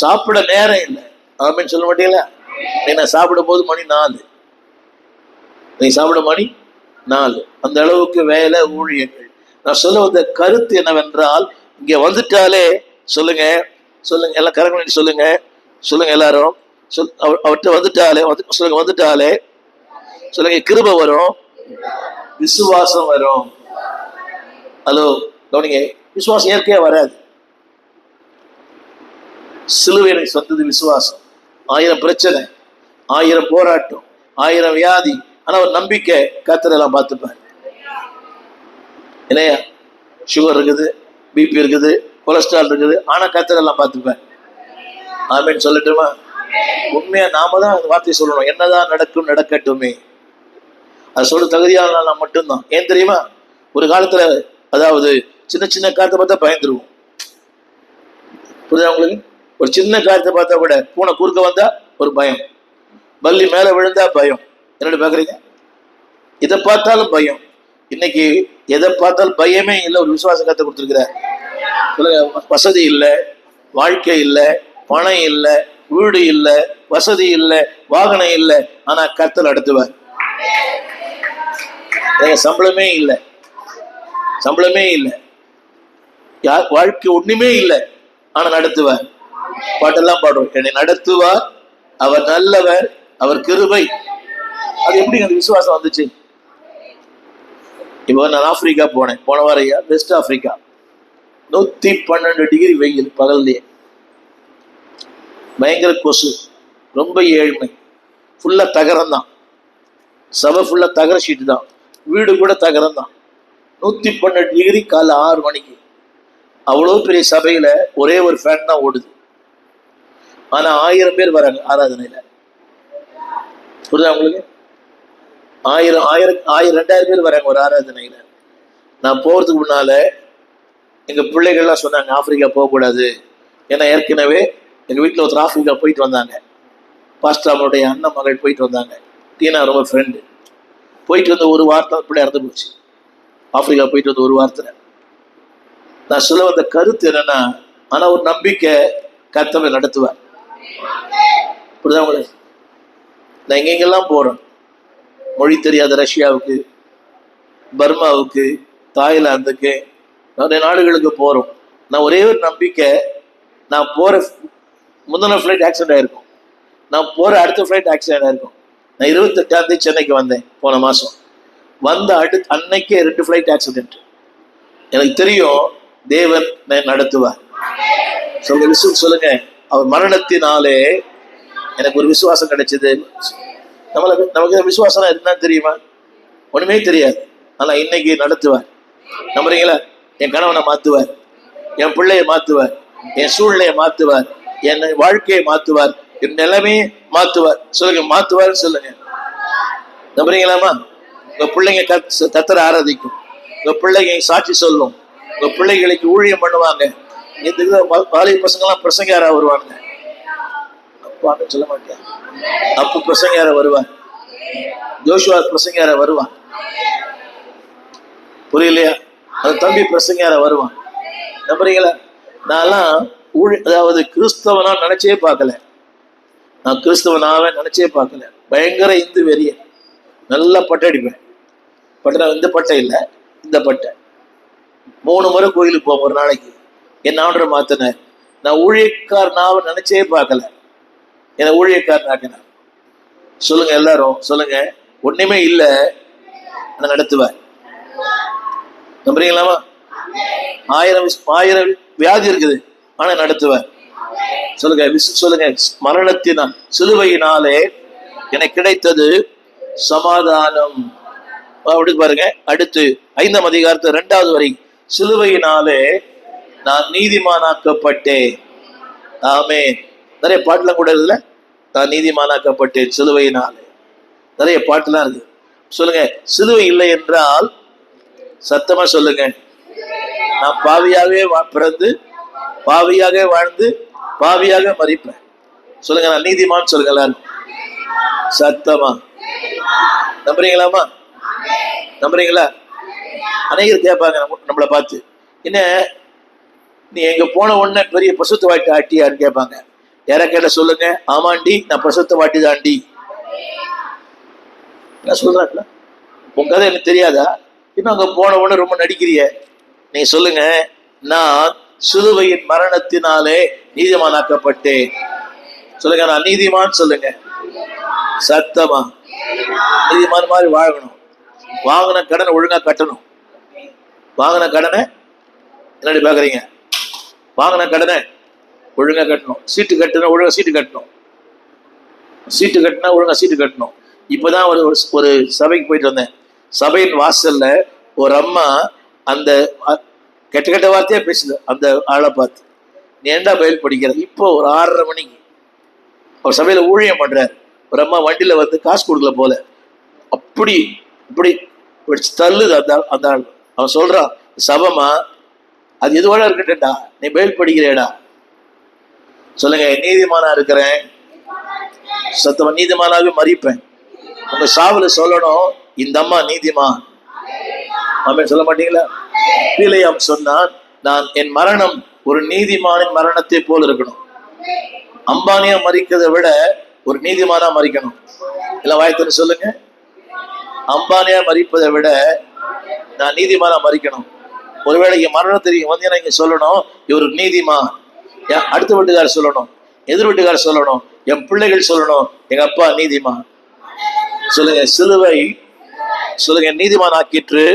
சாப்பிட நேரம் இல்லை. அப்படின்னு சொல்ல மாட்டீங்களா? நான் சாப்பிடும் போது மணி 4, நீ சாப்பிட மணி 4. அந்த அளவுக்கு வேலை, ஊழியர்கள். நான் சொல்ல வந்த கருத்து என்னவென்றால், இங்க வந்துட்டாலே சொல்லுங்க, சொல்லுங்க எல்லாம் கரங்க சொல்லுங்க, சொல்லுங்க எல்லாரும் அவர்கிட்ட வந்துட்டாலே, சொல்லுங்க வந்துட்டாலே, சொல்லுங்க கிருபை வரும், விசுவாசம் வரும். ஹலோ கவனிங்க, விசுவாசம் இயற்கையா வராது. சிலுவை எனக்கு சொந்தது விசுவாசம். 1000 பிரச்சனை, 1000 போராட்டம், 1000 வியாதி, ஆனா ஒரு நம்பிக்கை, கர்த்தரெல்லாம் பார்த்துப்பார். இல்லையா? சுகர் இருக்குது, பிபி இருக்குது, கொலஸ்ட்ரால் இருக்குது, ஆனா கர்த்தரெல்லாம் பார்த்துப்பார். ஆமேன்னு சொல்லட்டுமா? உண்மையா நாம தான் அந்த வார்த்தையை சொல்லணும். என்னதான் நடக்கும் நடக்கட்டுமே, அது சொல்ல தகுதியான நான் மட்டும்தான். ஏன் தெரியுமா? ஒரு காலத்துல, அதாவது சின்ன சின்ன காரியத்தை பார்த்தா பயந்துருவோம். புரியுதா உங்களுக்கு? ஒரு சின்ன காரியத்தை பார்த்தா கூட, பூனை குறுக்க வந்தா ஒரு பயம், பல்லி மேல விழுந்தா பயம். என்னோட பாக்குறீங்க? இதை பார்த்தாலும் பயம். இன்னைக்கு எதை பார்த்தாலும் பயமே இல்லை. ஒரு விசுவாச கத்தை கொடுத்துருக்கிறார். வசதி இல்லை, வாழ்க்கை இல்லை, பணம் இல்லை, வீடு இல்லை, வசதி இல்லை, வாகனம் இல்லை, ஆனா கர்த்தர் நடத்துவார். சம்பளமே இல்லை, சம்பளமே இல்லை, வாழ்க்கை ஒண்ணுமே இல்லை, ஆனா நடத்துவார். பாட்டெல்லாம் பாடுவோம், என்னை நடத்துவார், அவர் நல்லவர், அவர் கிருபை. அது எப்படி அந்த விசுவாசம் வந்துச்சு? இப்போ நான் ஆப்பிரிக்கா போனேன், போன வாரையா, வெஸ்ட் ஆப்பிரிக்கா. 112 டிகிரி வெயில் பகல்லையே, பயங்கர கொசு, ரொம்ப ஏழ்மை, ஃபுல்லா தகரம் தான், சபை ஃபுல்லா தகர ஷீட்டு தான், வீடு கூட தகரம் தான். 112 டிகிரி, காலை 6 மணிக்கு. அவ்வளோ பெரிய சபையில ஒரே ஒரு ஃபேன் தான் ஓடுது. ஆனா 1000 பேர் வராங்க ஆராதனையில. புரியுதா உங்களுக்கு? 1000 2000 பேர் வராங்க ஒரு ஆராதனையில. நான் போறதுக்கு முன்னால எங்க பிள்ளைகள்லாம் சொன்னாங்க, ஆப்பிரிக்கா போகக்கூடாது. ஏன்னா ஏற்கனவே எங்க வீட்டில் ஒருத்தர் ஆப்பிரிக்கா போயிட்டு வந்தாங்க. பாஸ்டாமனுடைய அண்ணன் மகள் போயிட்டு வந்தாங்க. டீனா ரொம்ப ஃப்ரெண்டு. போயிட்டு வந்த ஒரு வார்த்தை பிள்ளை இறந்து போச்சு. ஆப்பிரிக்கா போயிட்டு வந்த ஒரு வார்த்தை. நான் சொல்ல வந்த கருத்து என்னன்னா, ஆனா ஒரு நம்பிக்கை, கர்த்தர் நடத்துவார். புரியுதா உங்களுக்கு? நான் எங்கெங்கெல்லாம் போறேன், மொழி தெரியாத ரஷ்யாவுக்கு, பர்மாவுக்கு, தாய்லாந்துக்கு, நிறைய நாடுகளுக்கு போறோம். நான் ஒரே ஒரு நம்பிக்கை, நான் போற முந்தின ஃப்ளைட் ஆக்சிடென்ட் ஆயிருக்கும், நான் போற அடுத்த ஃப்ளைட் ஆக்சிடென்ட் ஆயிருக்கும். நான் 28ஆம் தேதி சென்னைக்கு வந்தேன் போன மாசம். வந்த அன்னைக்கே 2 ஃப்ளைட் ஆக்சிடென்ட். எனக்கு தெரியும் தேவன் நடத்துவார். சொல்லுங்க, அவர் மரணத்தினாலே எனக்கு ஒரு விசுவாசம் கிடைச்சது. நமக்கு விசுவாசம் என்னன்னு தெரியுமா? ஒண்ணுமே தெரியாது. ஆனா இன்னைக்கு நடத்துவார். நம்புறீங்களா? என் கணவனை மாத்துவார், என் பிள்ளைய மாத்துவார், என் சூழ்நிலையை மாத்துவார், என் வாழ்க்கையை மாத்துவார், என் நிலைமையை மாத்துவார். சொல்லுங்க, மாத்துவார் சொல்லுங்க. நம்புறீங்களாமா? உங்க பிள்ளைங்க கத்தரை ஆராதிக்கும், உங்க பிள்ளைங்க சாட்சி சொல்லும், உங்க பிள்ளைகளுக்கு ஊழியம் பண்ணுவாங்க. இந்த வாலிப பசங்க எல்லாம் பிரசங்காரா வருவாங்க. அப்பான்னு சொல்ல மாட்டேன், அப்பு பிரசங்கார வருவான், ஜோஷுவா பிரசங்கார வருவான். புரியலையா? அந்த தம்பி பிரசங்கார வருவான். நம்புறீங்களா? நான்லாம் அதாவது கிறிஸ்தவனா நினைச்சே பார்க்கல. நான் கிறிஸ்தவனாவே நினைச்சே பார்க்கல. பயங்கர இந்து வெறிய, நல்லா பட்டை அடிப்பேன். பட்டை இந்த பட்டை இல்லை, இந்த பட்டை. 3 முறை கோயிலுக்கு போவோம் ஒரு நாளைக்கு. என் ஆண்டரை மாத்தினார். நான் ஊழியக்காரனாவை நினைச்சே பார்க்கல, என்னை ஊழியக்காரன் ஆக்கினார். சொல்லுங்க எல்லாரும் சொல்லுங்க, ஒண்ணுமே இல்லை நான் நடத்துவேன். நம்புறீங்களாமா? 1000 வியாதி இருக்குது, ஆனா நடத்துவேன். சொல்லுங்க, சொல்லுங்க, மரணத்தினால் சிலுவையினாலே எனக்கு கிடைத்தது சமாதானம். அப்படி பாருங்க, அடுத்து 5ஆம் அதிகாரத்து 2வது வரை, சிலுவையினாலே நான் நீதிமானாக்கப்பட்டேன். ஆமென். நிறைய பாட்டுலாம் கூட இருக்குல்ல, நான் நீதிமானாக்கப்பட்டேன் சிலுவையினாலே. நிறைய பாட்டுலாம் இருக்கு. சொல்லுங்க, சிலுவை இல்லை என்றால் சத்தமா சொல்லுங்க, நான் பாவியாகவே பிறந்து பாவியாக வாழ்ந்து பாவியாக மரிப்பேன். சொல்லுங்க, நான் நீதிமான் சொல்லுங்க எல்லாரும் சத்தமா. நம்புறீங்களாமா? நம்புறீங்களா? அநேகர் கேட்பாங்க நம்மளை பார்த்து, என்ன நீ எங்க போன உடனே பெரிய பசுத்த வாட்டி ஆட்டியான்னு கேட்பாங்க. யார கேட்ட சொல்லுங்க, ஆமாண்டி நான் பசுத்த வாட்டி தாண்டி. சொல்றாங்களா? உங்க கதை எனக்கு தெரியாதா? இன்னும் அங்க போன உடனே ரொம்ப நடிக்கிறிய. நீ சொல்லுங்க, நான் சிலுவையின் மரணத்தினாலே நீதிமானாக்கப்பட்டேன். சொல்லுங்க, நான் நீதிமான் சொல்லுங்க சத்தமா. நீதிமான் மாதிரி வாழணும். வாங்கின கடனை ஒழுங்கா கட்டணும். வாங்கின கடனை என்னடி பாக்குறீங்க? வாங்கின கடனை ஒழுங்கா கட்டணும். சீட்டு கட்டணும், ஒழுங்கா சீட்டு கட்டணும். சீட்டு கட்டினா ஒழுங்கா சீட்டு கட்டணும். இப்பதான் ஒரு சபைக்கு போயிட்டு வந்தேன். சபையின் வாசல்ல ஒரு அம்மா அந்த கெட்ட கெட்ட வார்த்தையா பேசுது அந்த ஆளை பார்த்து. நீ ஏண்டா பயில் படிக்கிற? இப்போ ஒரு 6:30 மணிக்கு அவர் சபையில ஊழியம் பண்றாரு. ஒரு அம்மா வண்டியில வந்து காசு கொடுக்கல போல, அப்படி இப்படி தள்ளுது அந்த ஆள். அவன் சொல்றான், சபமா அது எதுவாட இருக்கட்டா, நீ பயில் படிக்கிறேடா. சொல்லுங்க, நீதிமானா இருக்கிறேன். சத்தமா நீதிமானாவே மறிப்பேன். உங்க சாவுல சொல்லணும், இந்த அம்மா நீதிமான். ஆமென் சொல்ல மாட்டீங்களா? பிலேயாம் சொன்னான், நான் என் மரணம் ஒரு நீதிமானின் மரணத்தை போல் இருக்கணும். அம்பானியா மறிக்கிறதை விட ஒரு நீதிமானா மறிக்கணும். இல்ல வாய்த்துன்னு சொல்லுங்க, அம்பானியா மறிப்பதை விட நான் நீதிமானா மறிக்கணும். ஒருவேளை இங்க மரணம் தெரியும் வந்து இங்க சொல்லணும், இவர் நீதிமான். அடுத்த வீட்டுக்காரர் சொல்லணும், எதிர் வீட்டுக்காரர் சொல்லணும், என் பிள்ளைகள் சொல்லணும், எங்க அப்பா நீதிமான். சொல்லுங்க, சிலுவை சொல்லுங்க நீதிமான் ஆக்கிற்று,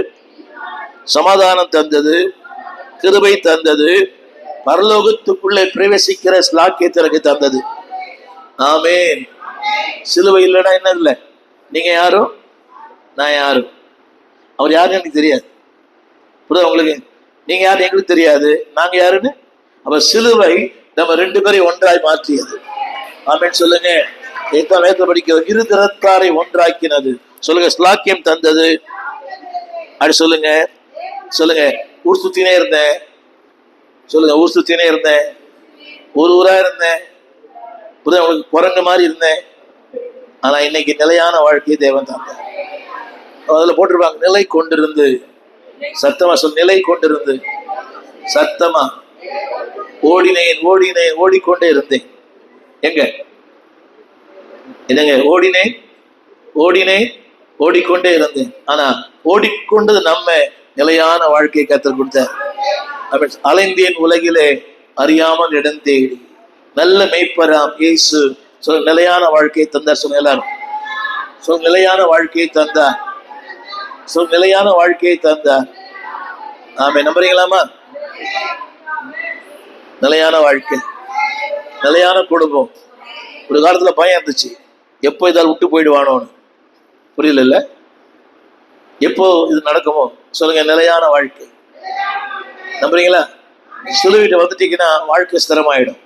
சமாதானம் தந்தது, கிருபை தந்தது, பரலோகத்துக்குள்ளே பிரவேசிக்கிற ஸ்லாக்கியத்திற்கு தந்தது. ஆமென். சிலுவை இல்லைன்னா என்ன இல்லை? நீங்க யாரும் நான் யாரும். அவர் யாருன்னு எனக்கு தெரியாது. புரியுதா உங்களுக்கு? நீங்க யாரு எங்களுக்கு தெரியாது, நாங்க யாருன்னு. அப்ப சிலுவை நம்ம 2 பேரையும் ஒன்றாய் மாற்றியது. ஆமென் சொல்லுங்க. படிக்க இரு திறத்தாரை ஒன்றாக்கினது. சொல்லுங்க, ஸ்லாக்கியம் தந்தது. அப்படி சொல்லுங்க. சொல்லுங்க, ஊர் சுத்தினே இருந்தேன். சொல்லுங்க, ஊர் சுத்தினே இருந்தேன், ஒரு ஊரா இருந்தேன், உங்களுக்கு குரங்கு மாதிரி இருந்தேன். ஆனா இன்னைக்கு நிலையான வாழ்க்கையை தேவன் தந்தார். அதுல போட்டிருப்பாங்க, நிலை கொண்டிருந்து. சத்தமா சொல், நிலை கொண்டிருந்து. சத்தமா ஓடினேன் ஓடினேன் ஓடிக்கொண்டே இருந்தேன். எங்க என்னங்க, ஓடினேன் ஓடினேன் ஓடிக்கொண்டே இருந்தேன். ஆனா ஓடிக்கொண்டது நம்ம நிலையான வாழ்க்கையை கற்றுக் கொடுத்தார். அலைந்தேன் உலகிலே அறியாமல் இடம் தேடி நல்ல மெய்ப்பராம் இயேசு நிலையான வாழ்க்கையை தந்தார். சொன்ன எல்லாரும் நிலையான வாழ்க்கையை தந்தார். நிலையான வாழ்க்கையை தந்தார். நாம நம்புறீங்களாமா? நிலையான வாழ்க்கை, நிலையான குடும்பம். ஒரு காலத்துல பயம் இருந்துச்சு, எப்போ இதால் விட்டு போயிடுவானோன்னு. புரியல இல்ல, எப்போ இது நடக்குமோ? சொல்லுங்க, நிலையான வாழ்க்கை. நம்புறீங்களா? சிலுவையிட்ட வந்துட்டீங்கன்னா வாழ்க்கை ஸ்திரமாயிடும்.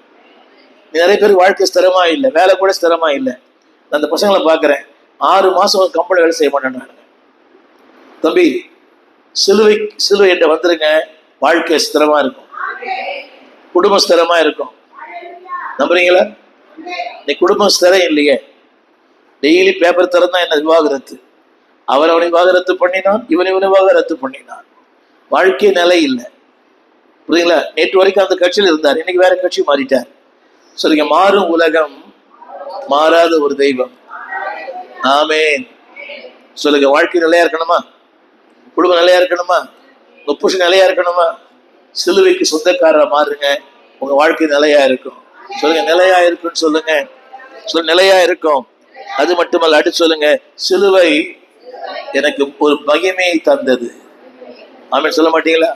நிறைய பேருக்கு வாழ்க்கை ஸ்திரமா இல்லை, வேலை கூட ஸ்திரமா இல்லை. நான் அந்த பசங்களை பார்க்குறேன், 6 மாசம் கம்பெனி வேலை செய்ய மாட்டேன். தம்பி, சிலுவை என்ற வந்துருங்க, வாழ்க்கை ஸ்திரமா இருக்கும், குடும்பம் ஸ்திரமா இருக்கும். நம்புறீங்களா? நீ குடும்பம் ஸ்திரம் இல்லையே. டெய்லி பேப்பர் திறந்தா என்ன விவாகரத்து, அவனை விவாகரத்து பண்ணினான், இவனை விவாகரத்து பண்ணினான். வாழ்க்கை நிலை இல்லை. புரியுங்களா? நேற்று வரைக்கும் அந்த கட்சியில் இருந்தார், இன்னைக்கு வேற கட்சி மாறிட்டார். சொல்லுங்க, மாறும் உலகம், மாறாத ஒரு தெய்வம். ஆமென். சொல்லுங்க, வாழ்க்கை நிலையா இருக்கணுமா? குடும்பம் நிலையா இருக்கணுமா? உங்க புருஷன் நிலையா இருக்கணுமா? சிலுவைக்கு சொந்தக்காரரை மாறுங்க, உங்க வாழ்க்கை நிலையா இருக்கும். சொல்லுங்க, நிலையா இருக்குன்னு சொல்லுங்க. சொல்லுங்க, நிலையா இருக்கும். அது மட்டுமல்ல, அடுத்து சொல்லுங்க, சிலுவை எனக்கு ஒரு மகிமையை தந்தது. ஆமென் சொல்ல மாட்டீங்களா?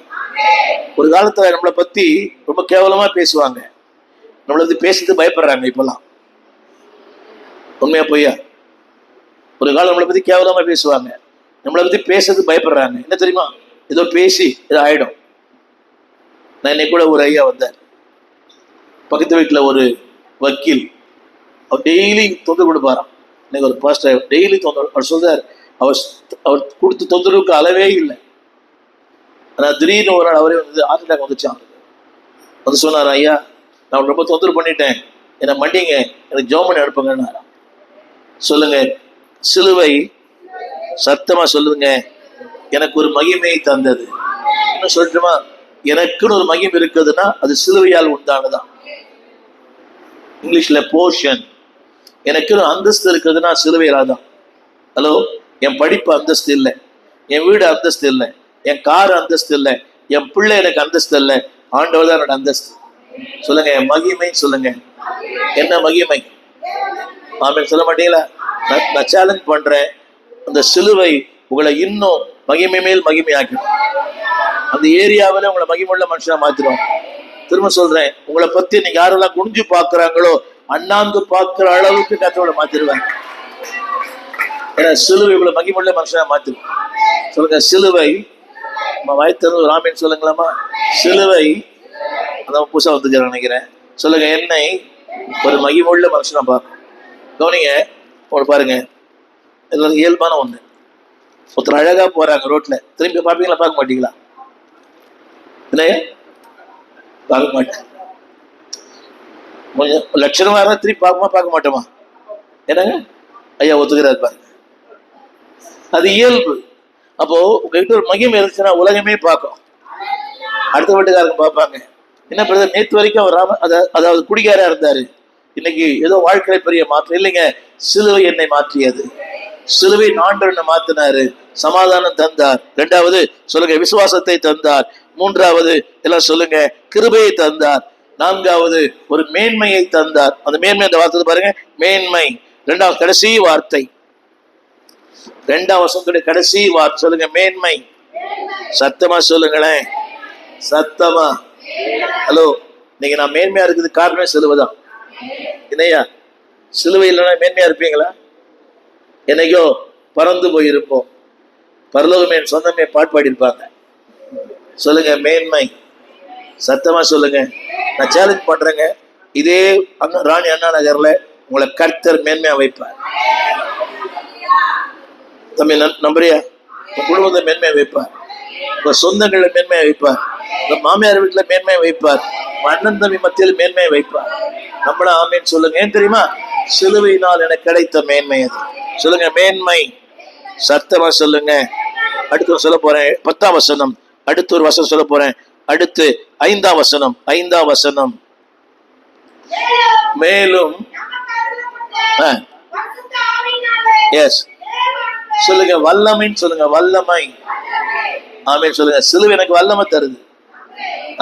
ஒரு காலத்துல நம்மளை பத்தி ரொம்ப கேவலமா பேசுவாங்க, நம்மளை பத்தி பேசுறது பயப்படுறாங்க. இப்பெல்லாம் உண்மையா பொய்யா? ஒரு காலம் நம்மளை பத்தி கேவலமா பேசுவாங்க, நம்மளை பத்தி பேசுறது பயப்படுறாங்க. என்ன தெரியுமா? ஏதோ பேசி ஏதோ ஆயிடும். நான் இன்னைக்கு கூட ஒரு ஐயா வந்தார், பக்கத்து வீட்டில் ஒரு வக்கீல். அவர் டெய்லி தொந்தரவு கொடுப்பாராம். இன்னைக்கு ஒரு பாஸ்டர் டெய்லி தொந்தரவு. அவர் சொல்றார், அவர் கொடுத்த தொந்தரவுக்கு அளவே இல்லை. ஆனால் திடீர்னு ஒரு நாள் அவரே வந்து ஹார்ட் அட்டாக் வந்துச்சான். வந்து சொன்னார், ஐயா நான் ரொம்ப தொந்தரவு பண்ணிட்டேன், என்னை மண்டிங்க, எனக்கு ஜெபம் பண்ணி அனுப்புங்கன்னாராம். சொல்லுங்க, சிலுவை, சத்தமா சொல்லுங்க, எனக்கு ஒரு மகிமையை தந்தது. என்ன சொல்லட்டுமா? எனக்குன்னு ஒரு மகிமை இருக்குதுன்னா அது சிலுவையால் உண்டானதான். இங்கிலீஷ்ல போர்ஷன். எனக்குன்னு அந்தஸ்து இருக்குதுன்னா சிலுவையால் தான். ஹலோ, என் படிப்பு அந்தஸ்து இல்லை, என் வீடு அந்தஸ்து இல்லை, என் கார் அந்தஸ்து இல்லை, என் பிள்ளை எனக்கு அந்தஸ்து இல்லை, ஆண்டவர் தான் என்னோட அந்தஸ்து. சொல்லுங்க, என் மகிமை. சொல்லுங்க, என்ன மகிமை? ஆமென் சொல்ல மாட்டீங்களா? நான் சேலஞ்ச் பண்றேன், அந்த சிலுவை உங்களை இன்னும் மகிமை மேல் மகிமை ஆக்கிடும். அந்த ஏரியாவில் உங்களை மகிமுள்ள மனுஷனா மாத்திடும். திரும்ப சொல்றேன், உங்களை பத்தி நீங்க யாரெல்லாம் குனிஞ்சு பாக்குறாங்களோ அண்ணாந்து பார்க்கிற அளவுக்கு கத்தோட மாத்திருவாங்க. ஏன்னா சிலுவை உங்களை மகிமுள்ள மனுஷனா மாத்திடும். சொல்லுங்க, சிலுவை. நம்ம வாய்த்தது ஒரு ஆமீன் சொல்லுங்களாமா? சிலுவை. அதான் புதுசா வந்துக்கிறேன் நினைக்கிறேன். சொல்லுங்க, என்னை ஒரு மகிமுள்ள மனுஷனா பார்க்கும். கவனிங்க, பாருங்க, இது இயல்பான ஒண்ணு. ஒருத்தர் அழகா போறாங்க ரோட்ல, திரும்பி பார்ப்பீங்களா? பார்க்க மாட்டீங்களா? இல்லையா? பார்க்க மாட்டேன். கொஞ்சம் லட்சணமா இருந்தா திருப்பி பார்க்க மாட்டோமா? என்னங்க ஐயா ஒத்துக்கிறாரு பாருங்க, அது இயல்பு. அப்போ உங்ககிட்ட ஒரு மகிமை இருந்துச்சுன்னா உலகமே பார்க்கும், அடுத்த வீட்டுக்காரங்க பார்ப்பாங்க. என்ன பிரதர், நேற்று வரைக்கும் அவர் அதாவது குடிகாரா இருந்தாரு, இன்னைக்கு ஏதோ வாழ்க்கையில பெரிய மாற்றம். இல்லைங்க, சிலுவை என்னை மாற்றியது. சிலுவை ஆண்டவர் என்னை மாத்தினாரு, சமாதானம் தந்தார். 2வது சொல்லுங்க, விசுவாசத்தை தந்தார். 3வது எல்லாம் சொல்லுங்க, கிருபையை தந்தார். 4வது ஒரு மேன்மையை தந்தார். அந்த மேன்மை, அந்த வார்த்தை பாருங்க, மேன்மை. 2வது கடைசி வார்த்தை, 2ஆம் வசனத்துடைய கடைசி வார்த்தை சொல்லுங்க, மேன்மை. சத்தமா சொல்லுங்களேன், சத்தமா. ஹலோ, நீங்க நான் மேன்மையா இருக்குது காரணமே சிலுவைதான். இல்லையா? சிலுவை இல்லைன்னா மேன்மையா இருப்பீங்களா? என்னைக்கோ பறந்து போயிருப்போம். பரலோகமே சொந்தமே பாட்டு பாடியிருப்பாங்க. சொல்லுங்க, மேன்மை. சத்தமா சொல்லுங்க. நான் சேலஞ்ச் பண்றேங்க, இதே ராணி அண்ணா நகர்ல உங்களை கர்த்தர் மேன்மையா வைப்பார். தம்பி நம்புறியா? உங்க குடும்பத்தை மேன்மையா வைப்பார், உங்க சொந்தங்களை மேன்மையா வைப்பார், உங்க மாமியார் வீட்டுல மேன்மையா வைப்பார், அண்ணன் தம்பி மத்தியில் மேன்மையை வைப்பார். நம்மள ஆமேன்னு சொல்லுங்க. ஏன் தெரியுமா? சிலுவையினால் எனக்கு கிடைத்த மேன்மை அது. சொல்லுங்க, மேன்மை. சத்தமா சொல்லுங்க. அடுத்து சொல்ல போறேன் 10ஆம் வசனம். அடுத்து ஒரு வசனம் சொல்ல போறேன். அடுத்து 5ஆம் வசனம். 5ஆம் வசனம். மேலும் எஸ் சொல்லுங்க, வல்லமைன்னு சொல்லுங்க, வல்லமை. ஆமென் சொல்லுங்க. சிலுவை எனக்கு வல்லமை தருது.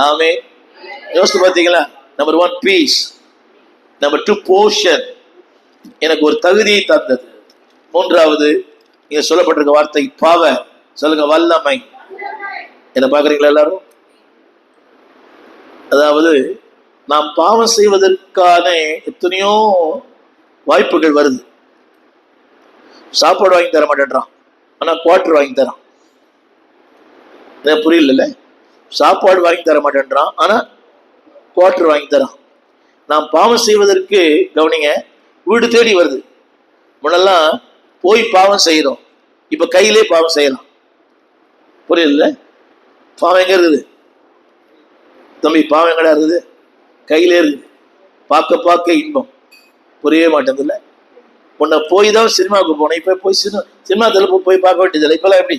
ஆமென். யோசித்து பார்த்தீங்களா? நம்பர் 1 பீஸ், நம்பர் 2 போர்ஷன், எனக்கு ஒரு தகுதியை தந்தது. மூன்றாவது இங்க சொல்லப்பட்டிருக்க வார்த்தை பவர். சொல்லுங்க, வல்லமை. என்ன பாக்குறீங்களா எல்லாரும்? அதாவது நாம் பாவம் செய்வதற்கான எத்தனையோ வாய்ப்புகள் வருது. சாப்பாடு வாங்கி தர மாட்டேன்றான், ஆனா குவார்டர் வாங்கி தரான். புரியல? சாப்பாடு வாங்கி தர மாட்டேன்றான், ஆனா குவார்டர் வாங்கி தரான். நாம் பாவம் செய்வதற்கு கவனிங்க, வீடு தேடி வருது. முன்னெல்லாம் போய் பாவம் செய்யறோம், இப்ப கையிலே பாவம் செய்யலாம். புரியல? பாவம் எங்க இருக்குது தம்பி? பாவம் எங்கடா இருக்குது? கையிலே இருக்குது. பார்க்க பார்க்க இன்பம். புரியவே மாட்டேங்குதுல்ல. உன்னை போய் தான் சினிமாவுக்கு போனேன், இப்ப போய் சினிமா தலைப்பு போய் பார்க்க வேண்டியதில்லை. இப்பெல்லாம் எப்படி?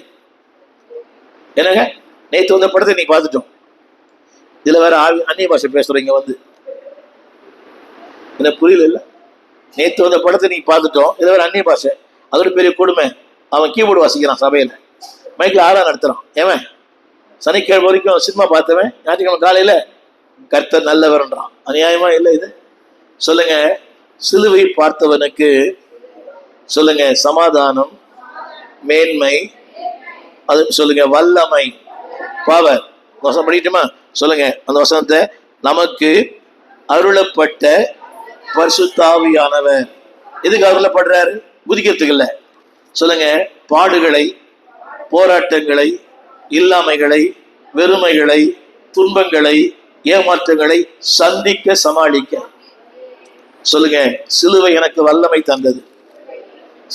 என்னங்க, நேற்று வந்த படத்தை நீ பார்த்துட்டோம், இதுல வேற அந்நிய பாஷை பேசுறீங்க வந்து. என்ன புரியல? இல்ல, நேற்று வந்த படத்தை நீ பார்த்துட்டோம், இதுல வேற அந்நிய பாஷை. அதோட பெரிய கொடுமை, அவன் கீபோர்டு வாசிக்கிறான் சபையில, மைக்கில் ஆறா நடத்துறான். ஏவன் சனிக்கிழமை வரைக்கும் சினிமா பார்த்தவன் ஞாயிற்றுக்கிழமை காலையில கர்த்தர் நல்லவர்ன்றான். அநியாயமா இல்லை இது? சொல்லுங்க. சிலுவை பார்த்தவனுக்கு சொல்லுங்க சமாதானம், மேன்மை, அது சொல்லுங்க வல்லமை, பவர். வசனம் படிக்கட்டுமா? சொல்லுங்க அந்த வசனத்தை. நமக்கு அருளப்பட்ட பரிசுத்தாவியானவர். எதுக்கு அருளப்படுறாரு? குதிக்கிறதுக்கு இல்ல. சொல்லுங்க, பாடுகளை, போராட்டங்களை, இல்லாமைகளை, வெறுமைகளை, துன்பங்களை, ஏமாற்றங்களை சந்திக்க, சமாளிக்க. சொல்லுங்க, சிலுவை எனக்கு வல்லமை தந்தது.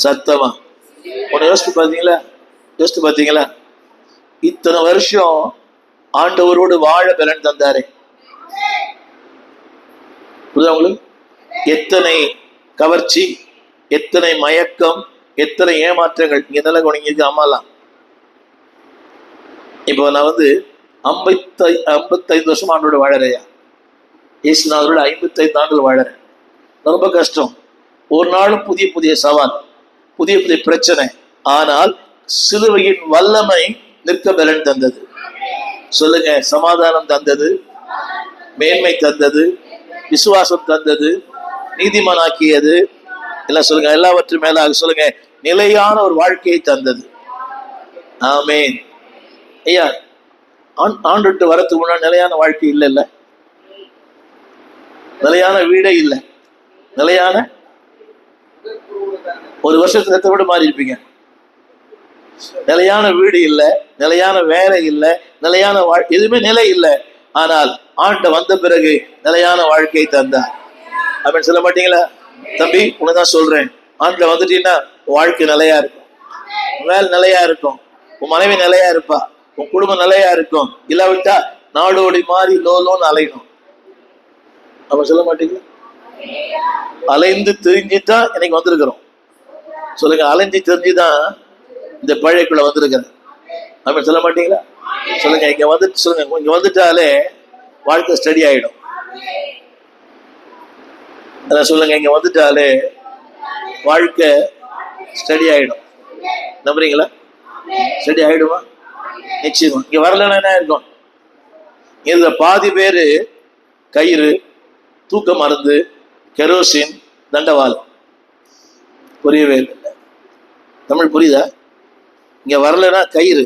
சத்தமா உன்னை யோசித்து பார்த்தீங்களா? யோசித்து பார்த்தீங்களா? இத்தனை வருஷம் ஆண்டவரோடு வாழ பலன் தந்தாரே. புரியுதா உங்களுக்கு? எத்தனை கவர்ச்சி, எத்தனை மயக்கம், எத்தனை ஏமாற்றங்கள். இங்க நல்ல குணங்க அம்மாலாம். இப்போ நான் வந்து 55 வருஷம் ஆண்டோட வாழறையா, இயேசுநாதரோட 55 ஆண்டுகள் வாழறேன். ரொம்ப கஷ்டம். ஒரு நாளும் புதிய புதிய சவால், புதிய புதிய பிரச்சனை. ஆனால் சிலுவையின் வல்லமை நிற்க பலன் தந்தது. சொல்லுங்க, சமாதானம் தந்தது, மேன்மை தந்தது, விசுவாசம் தந்தது, நீதிமானாக்கியது. எல்லாம் சொல்லுங்க, எல்லாவற்றும் மேலாக சொல்லுங்க, நிலையான ஒரு வாழ்க்கையை தந்தது. ஆமேன். ஐயா, ஆண்டுட்டு வரத்துக்கு முன்னாடி நிலையான வாழ்க்கை இல்லை, இல்ல நிலையான வீடே இல்லை, நிலையான ஒரு வருஷத்துல கூட மாறி இருப்பீங்க. நிலையான வீடு இல்லை, நிலையான வேலை இல்லை, நிலையான எதுவுமே நிலை இல்லை. ஆனால் ஆண்ட வந்த பிறகு நிலையான வாழ்க்கையை தந்தார். அப்படின்னு சொல்ல மாட்டீங்களா? தம்பி உனதான் சொல்றேன், ஆண்ட வந்துட்டீங்கன்னா வாழ்க்கை நிலையா இருக்கும், வேலை நிலையா இருக்கும், உன் மனைவி நிலையா இருப்பா, உன் குடும்பம் நிலையா இருக்கும். இல்லாவிட்டா நாடோடி மாறி லோலோன்னு அலையணும். அப்ப சொல்ல மாட்டீங்களா? அலைந்து தெரிஞ்சுதான் எனக்கு வந்திருக்கிறோம். சொல்லுங்க, அலைஞ்சு தெரிஞ்சுதான் இந்த பழையக்குள்ள வந்திருக்கிறேன். அப்படி சொல்ல மாட்டீங்களா? சொல்லுங்க, இங்க வந்துட்டு சொல்லுங்க, இங்க வந்துட்டாலே வாழ்க்கை ஸ்டடி ஆயிடும். அதான் சொல்லுங்க, இங்க வந்துட்டாலே வாழ்க்கை ஸ்டடி ஆயிடும். நம்புறீங்களா? ஸ்டடி ஆயிடுமா? நிச்சயமா. இங்க வரலன்னா என்ன இருக்கும்? இதுல பாதி பேரு கயிறு, தூக்க மருந்து, கெரோசின், தண்டவாளம். புரியவே இல்லை. தமிழ் புரியுதா? இங்க வரலன்னா கயிறு,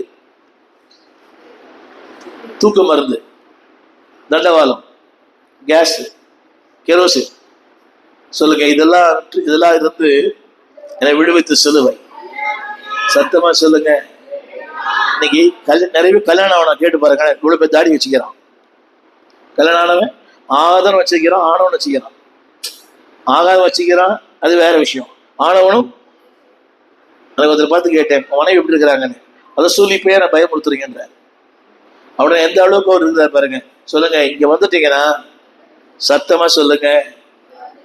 தூக்க மருந்து, தண்டவாளம், கேஸ், கெரோசின். சொல்லுங்க, இதெல்லாம் இருந்து என்னை விடுவித்து சிலுவை. சத்தமா சொல்லுங்க. இன்னைக்கு நிறைய பேர் கல்யாணம் ஆகணும் கேட்டு பாருங்க, இவ்வளவு பேர் தாடி வச்சுக்கிறான். கல்யாணம் ஆனவன் ஆதரவு வச்சுக்கிறான், ஆணவன் வச்சுக்கிறான். ஆகாதம் வச்சுக்கிறான், அது வேற விஷயம். ஆணவனும் எனக்கு ஒருத்தர் பார்த்து கேட்டேன், மனைவி எப்படி இருக்கிறாங்கன்னு. அதை சொல்லி போய் நான் பயமுறுத்துறீங்கன்ற. அவனை எந்த அளவுக்கு அவர் இருந்தார் பாருங்க. சொல்லுங்க, இங்க வந்துட்டீங்கன்னா சத்தமா சொல்லுங்க,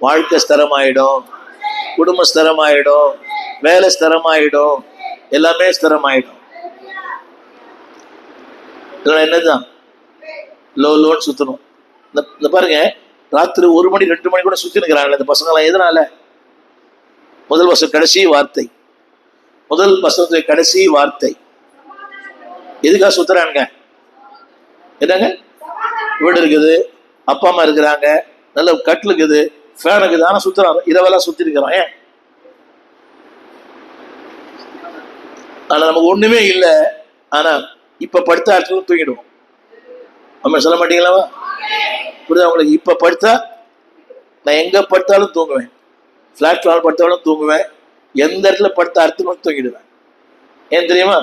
வாழ்க்கை ஸ்திரமாயிடும், குடும்ப ஸ்திரமாயிடும், வேலை ஸ்திரமாயிடும், எல்லாமே ஸ்திரமாயிடும். என்னதான் லோன்னு சுத்தணும். இந்த பாருங்க, ராத்திரி 1 மணி 2 மணி கூட சுத்தி நிற்கிறாங்க இந்த பசங்களாம். எதனால? முதல் வருஷம் கடைசி வார்த்தை முதல் வசனத்துடைய கடைசி வார்த்தை. எதுக்காக சுத்துறானுங்க? என்னங்க? வீடு இருக்குது, அப்பா அம்மா இருக்கிறாங்க, நல்ல கட்டில் இருக்குது, ஃபேன் இருக்குது, ஆனா சுத்துறாங்க. இரவெல்லாம் சுத்தி இருக்கிறோம். ஏன்? ஆனா நமக்கு ஒண்ணுமே இல்லை. ஆனா இப்ப படுத்த இடத்துல தூங்கிடுவோம். நம்ம சொல்ல மாட்டீங்களா? புரியுதா உங்களுக்கு? இப்ப படுத்தா நான் எங்க படுத்தாலும் தூங்குவேன், பிளாட்ஃபார்ம் படுத்தாலும் தூங்குவேன், எந்த இடத்துல படுத்த அர்த்தம் தூங்கிடுவேன். ஏன் தெரியுமா?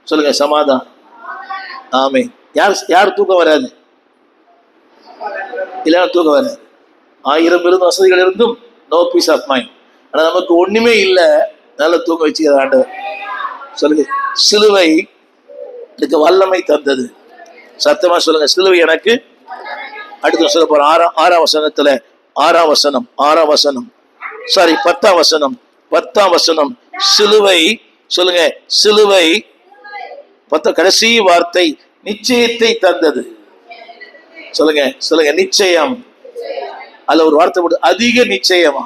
சொல்லுங்க. சமாதானம். ஆமே. யார் தூக்கம் வராது? இல்லைன்னா தூக்கம் வராது. 1000 இருந்து வசதிகள் இருந்தும் நோ பீஸ் ஆஃப் மைண்ட். ஆனா நமக்கு ஒண்ணுமே இல்லை, நல்ல தூங்க வச்சுக்கிற ஆண்டவர். சொல்லுங்க. சிலுவை எனக்கு வல்லமை தந்தது. சத்தமா சொல்லுங்க. சிலுவை எனக்கு. அடுத்து சொல்ல போற 6ஆம் வசனத்துல 6ஆம் வசனம் சாரி 10ஆம் வசனம் சிலுவை. சொல்லுங்க. சிலுவை கடைசி வார்த்தை நிச்சயத்தை தந்தது. சொல்லுங்க. சொல்லுங்க. நிச்சயம். அதுல ஒரு வார்த்தை போட்டு அதிக நிச்சயமா.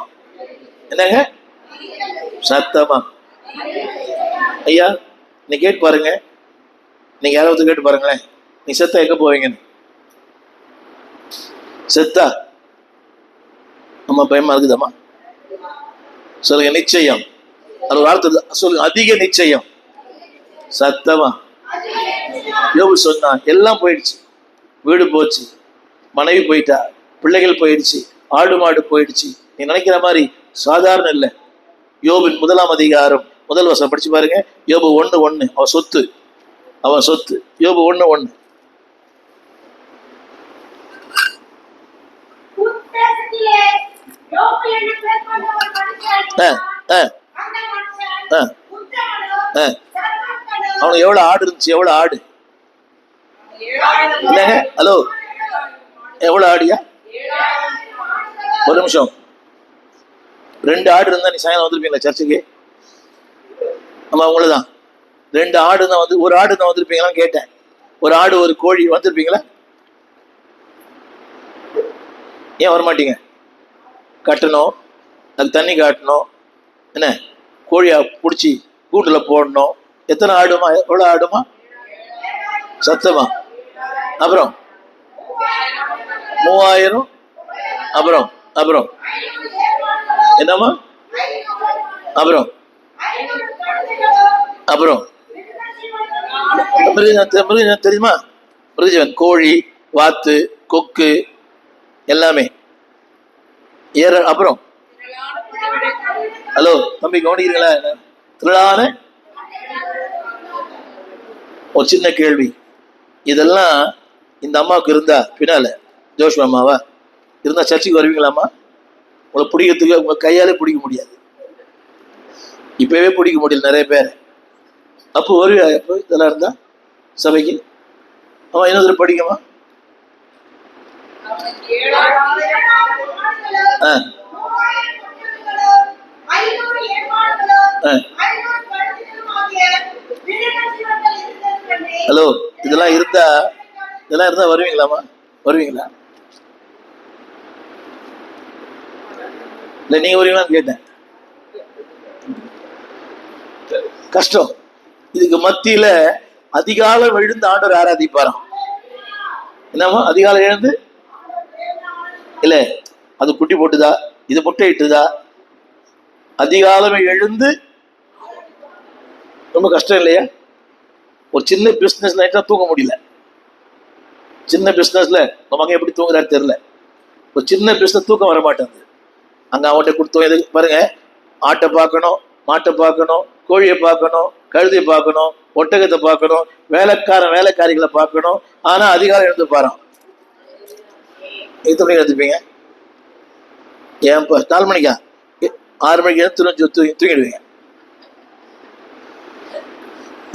என்னங்க? சத்தமா ஐயா நீ கேட்டு பாருங்க. நீங்க யாராவது கேட்டு பாருங்களேன், நீ செத்தா எங்க போவீங்கன்னு. செத்தா நம்ம பயமா இருக்குதாம்மா? சொல்லுங்க. நிச்சயம். அது ஒரு வார்த்தை சொல்லுங்க. அதிக நிச்சயம். சத்தமா. யோபு சொன்னா எல்லாம் போயிடுச்சு, வீடு போச்சு, மனைவி போயிட்டா, பிள்ளைகள் போயிடுச்சு, ஆடு மாடு போயிடுச்சு. நீ நினைக்கிற மாதிரி சாதாரண இல்லை. யோபின் 1ஆம் அதிகாரம் 1 வசனம் படிச்சு பாருங்க. யோபு 1:1. அவன் சொத்து. யோபு 1:1. அவனுக்கு எவ்வளவு ஆடு இருந்துச்சு? எவ்வளவு ஆடு? இல்லைங்க. ஹலோ, எவ்வளவு ஆடியா? ஒரு நிமிஷம். 2 ஆடு இருந்தா நீ சாயங்காலம் வந்திருப்பீங்களா சர்ச்சுக்கு? ஆமா, உங்களதான் 2 ஆடு தான் வந்து, ஒரு ஆடு தான் வந்திருப்பீங்களான்னு கேட்டேன். ஒரு ஆடு ஒரு கோழி வந்திருப்பீங்களா? ஏன் வரமாட்டீங்க? கட்டணும், அது தண்ணி காட்டணும், என்ன கோழியா பிடிச்சி கூண்டுல போடணும். எத்தனை ஆடுமா? எவ்வளவு ஆடுமா? சத்தமா. அப்புறம் 3000. அப்புறம் அப்புறம் என்னமா? அப்புறம் அப்புறம் மிருகம் தெரியுமா? மிருகஜீவன், கோழி, வாத்து, கொக்கு எல்லாமே. அப்புறம் ஹலோ தம்பி கவனிக்கிறீங்களா? திரளான ஒரு சின்ன கேள்வி. இதெல்லாம் இந்த அம்மாவுக்கு இருந்தா, பின்னால ஜோஷ் அம்மாவா இருந்தா சர்ச்சுக்கு வருவீங்களாம்மா? உங்களை பிடிக்கிறதுக்கு உங்க கையாலே பிடிக்க முடியாது. இப்பவே பிடிக்க முடியல நிறைய பேர். அப்போ வருவா? எப்போ இதெல்லாம் இருந்தா சபைக்கு? ஆமா, இன்னொரு படிக்கமா? ஹலோ, இதெல்லாம் இருந்தா வருவீங்களாமா? வருவீங்களா? இல்ல நீங்க வருவீங்களான்னு கேட்டேன். கஷ்டம். இதுக்கு மத்தியில அதிகாலம் எழுந்து ஆண்டவர் ஆராதிப்பாராம். என்னமா? அதிகாலம் எழுந்து இல்ல, அது குட்டி போட்டுதா, இது முட்டை இட்டுதா? அதிகாலமே எழுந்து. ரொம்ப கஷ்டம் இல்லையா? ஒரு சின்ன பிசினஸ் நைட்டா தூங்க முடியல. சின்ன பிசினஸ்ல உங்க மகன் எப்படி தூங்குறாரு தெரியல. ஒரு சின்ன பிசினஸ் தூக்கம் வர மாட்டேங்குது. அங்க அவன்கிட்ட கொடுத்தோம். எது பாருங்க, ஆட்டை பார்க்கணும், மாட்டை பார்க்கணும், கோழியை பார்க்கணும், கழுதை பார்க்கணும், ஒட்டகத்தை பார்க்கணும், வேலைக்காரிகளை பார்க்கணும். ஆனா அதிகாரம் எழுந்து பாரோம். எத்தனை மணிக்கு எழுந்துப்பீங்க? ஏன் 4 மணிக்கா? 6 மணிக்கு எழுந்து தூங்கிடுவீங்க.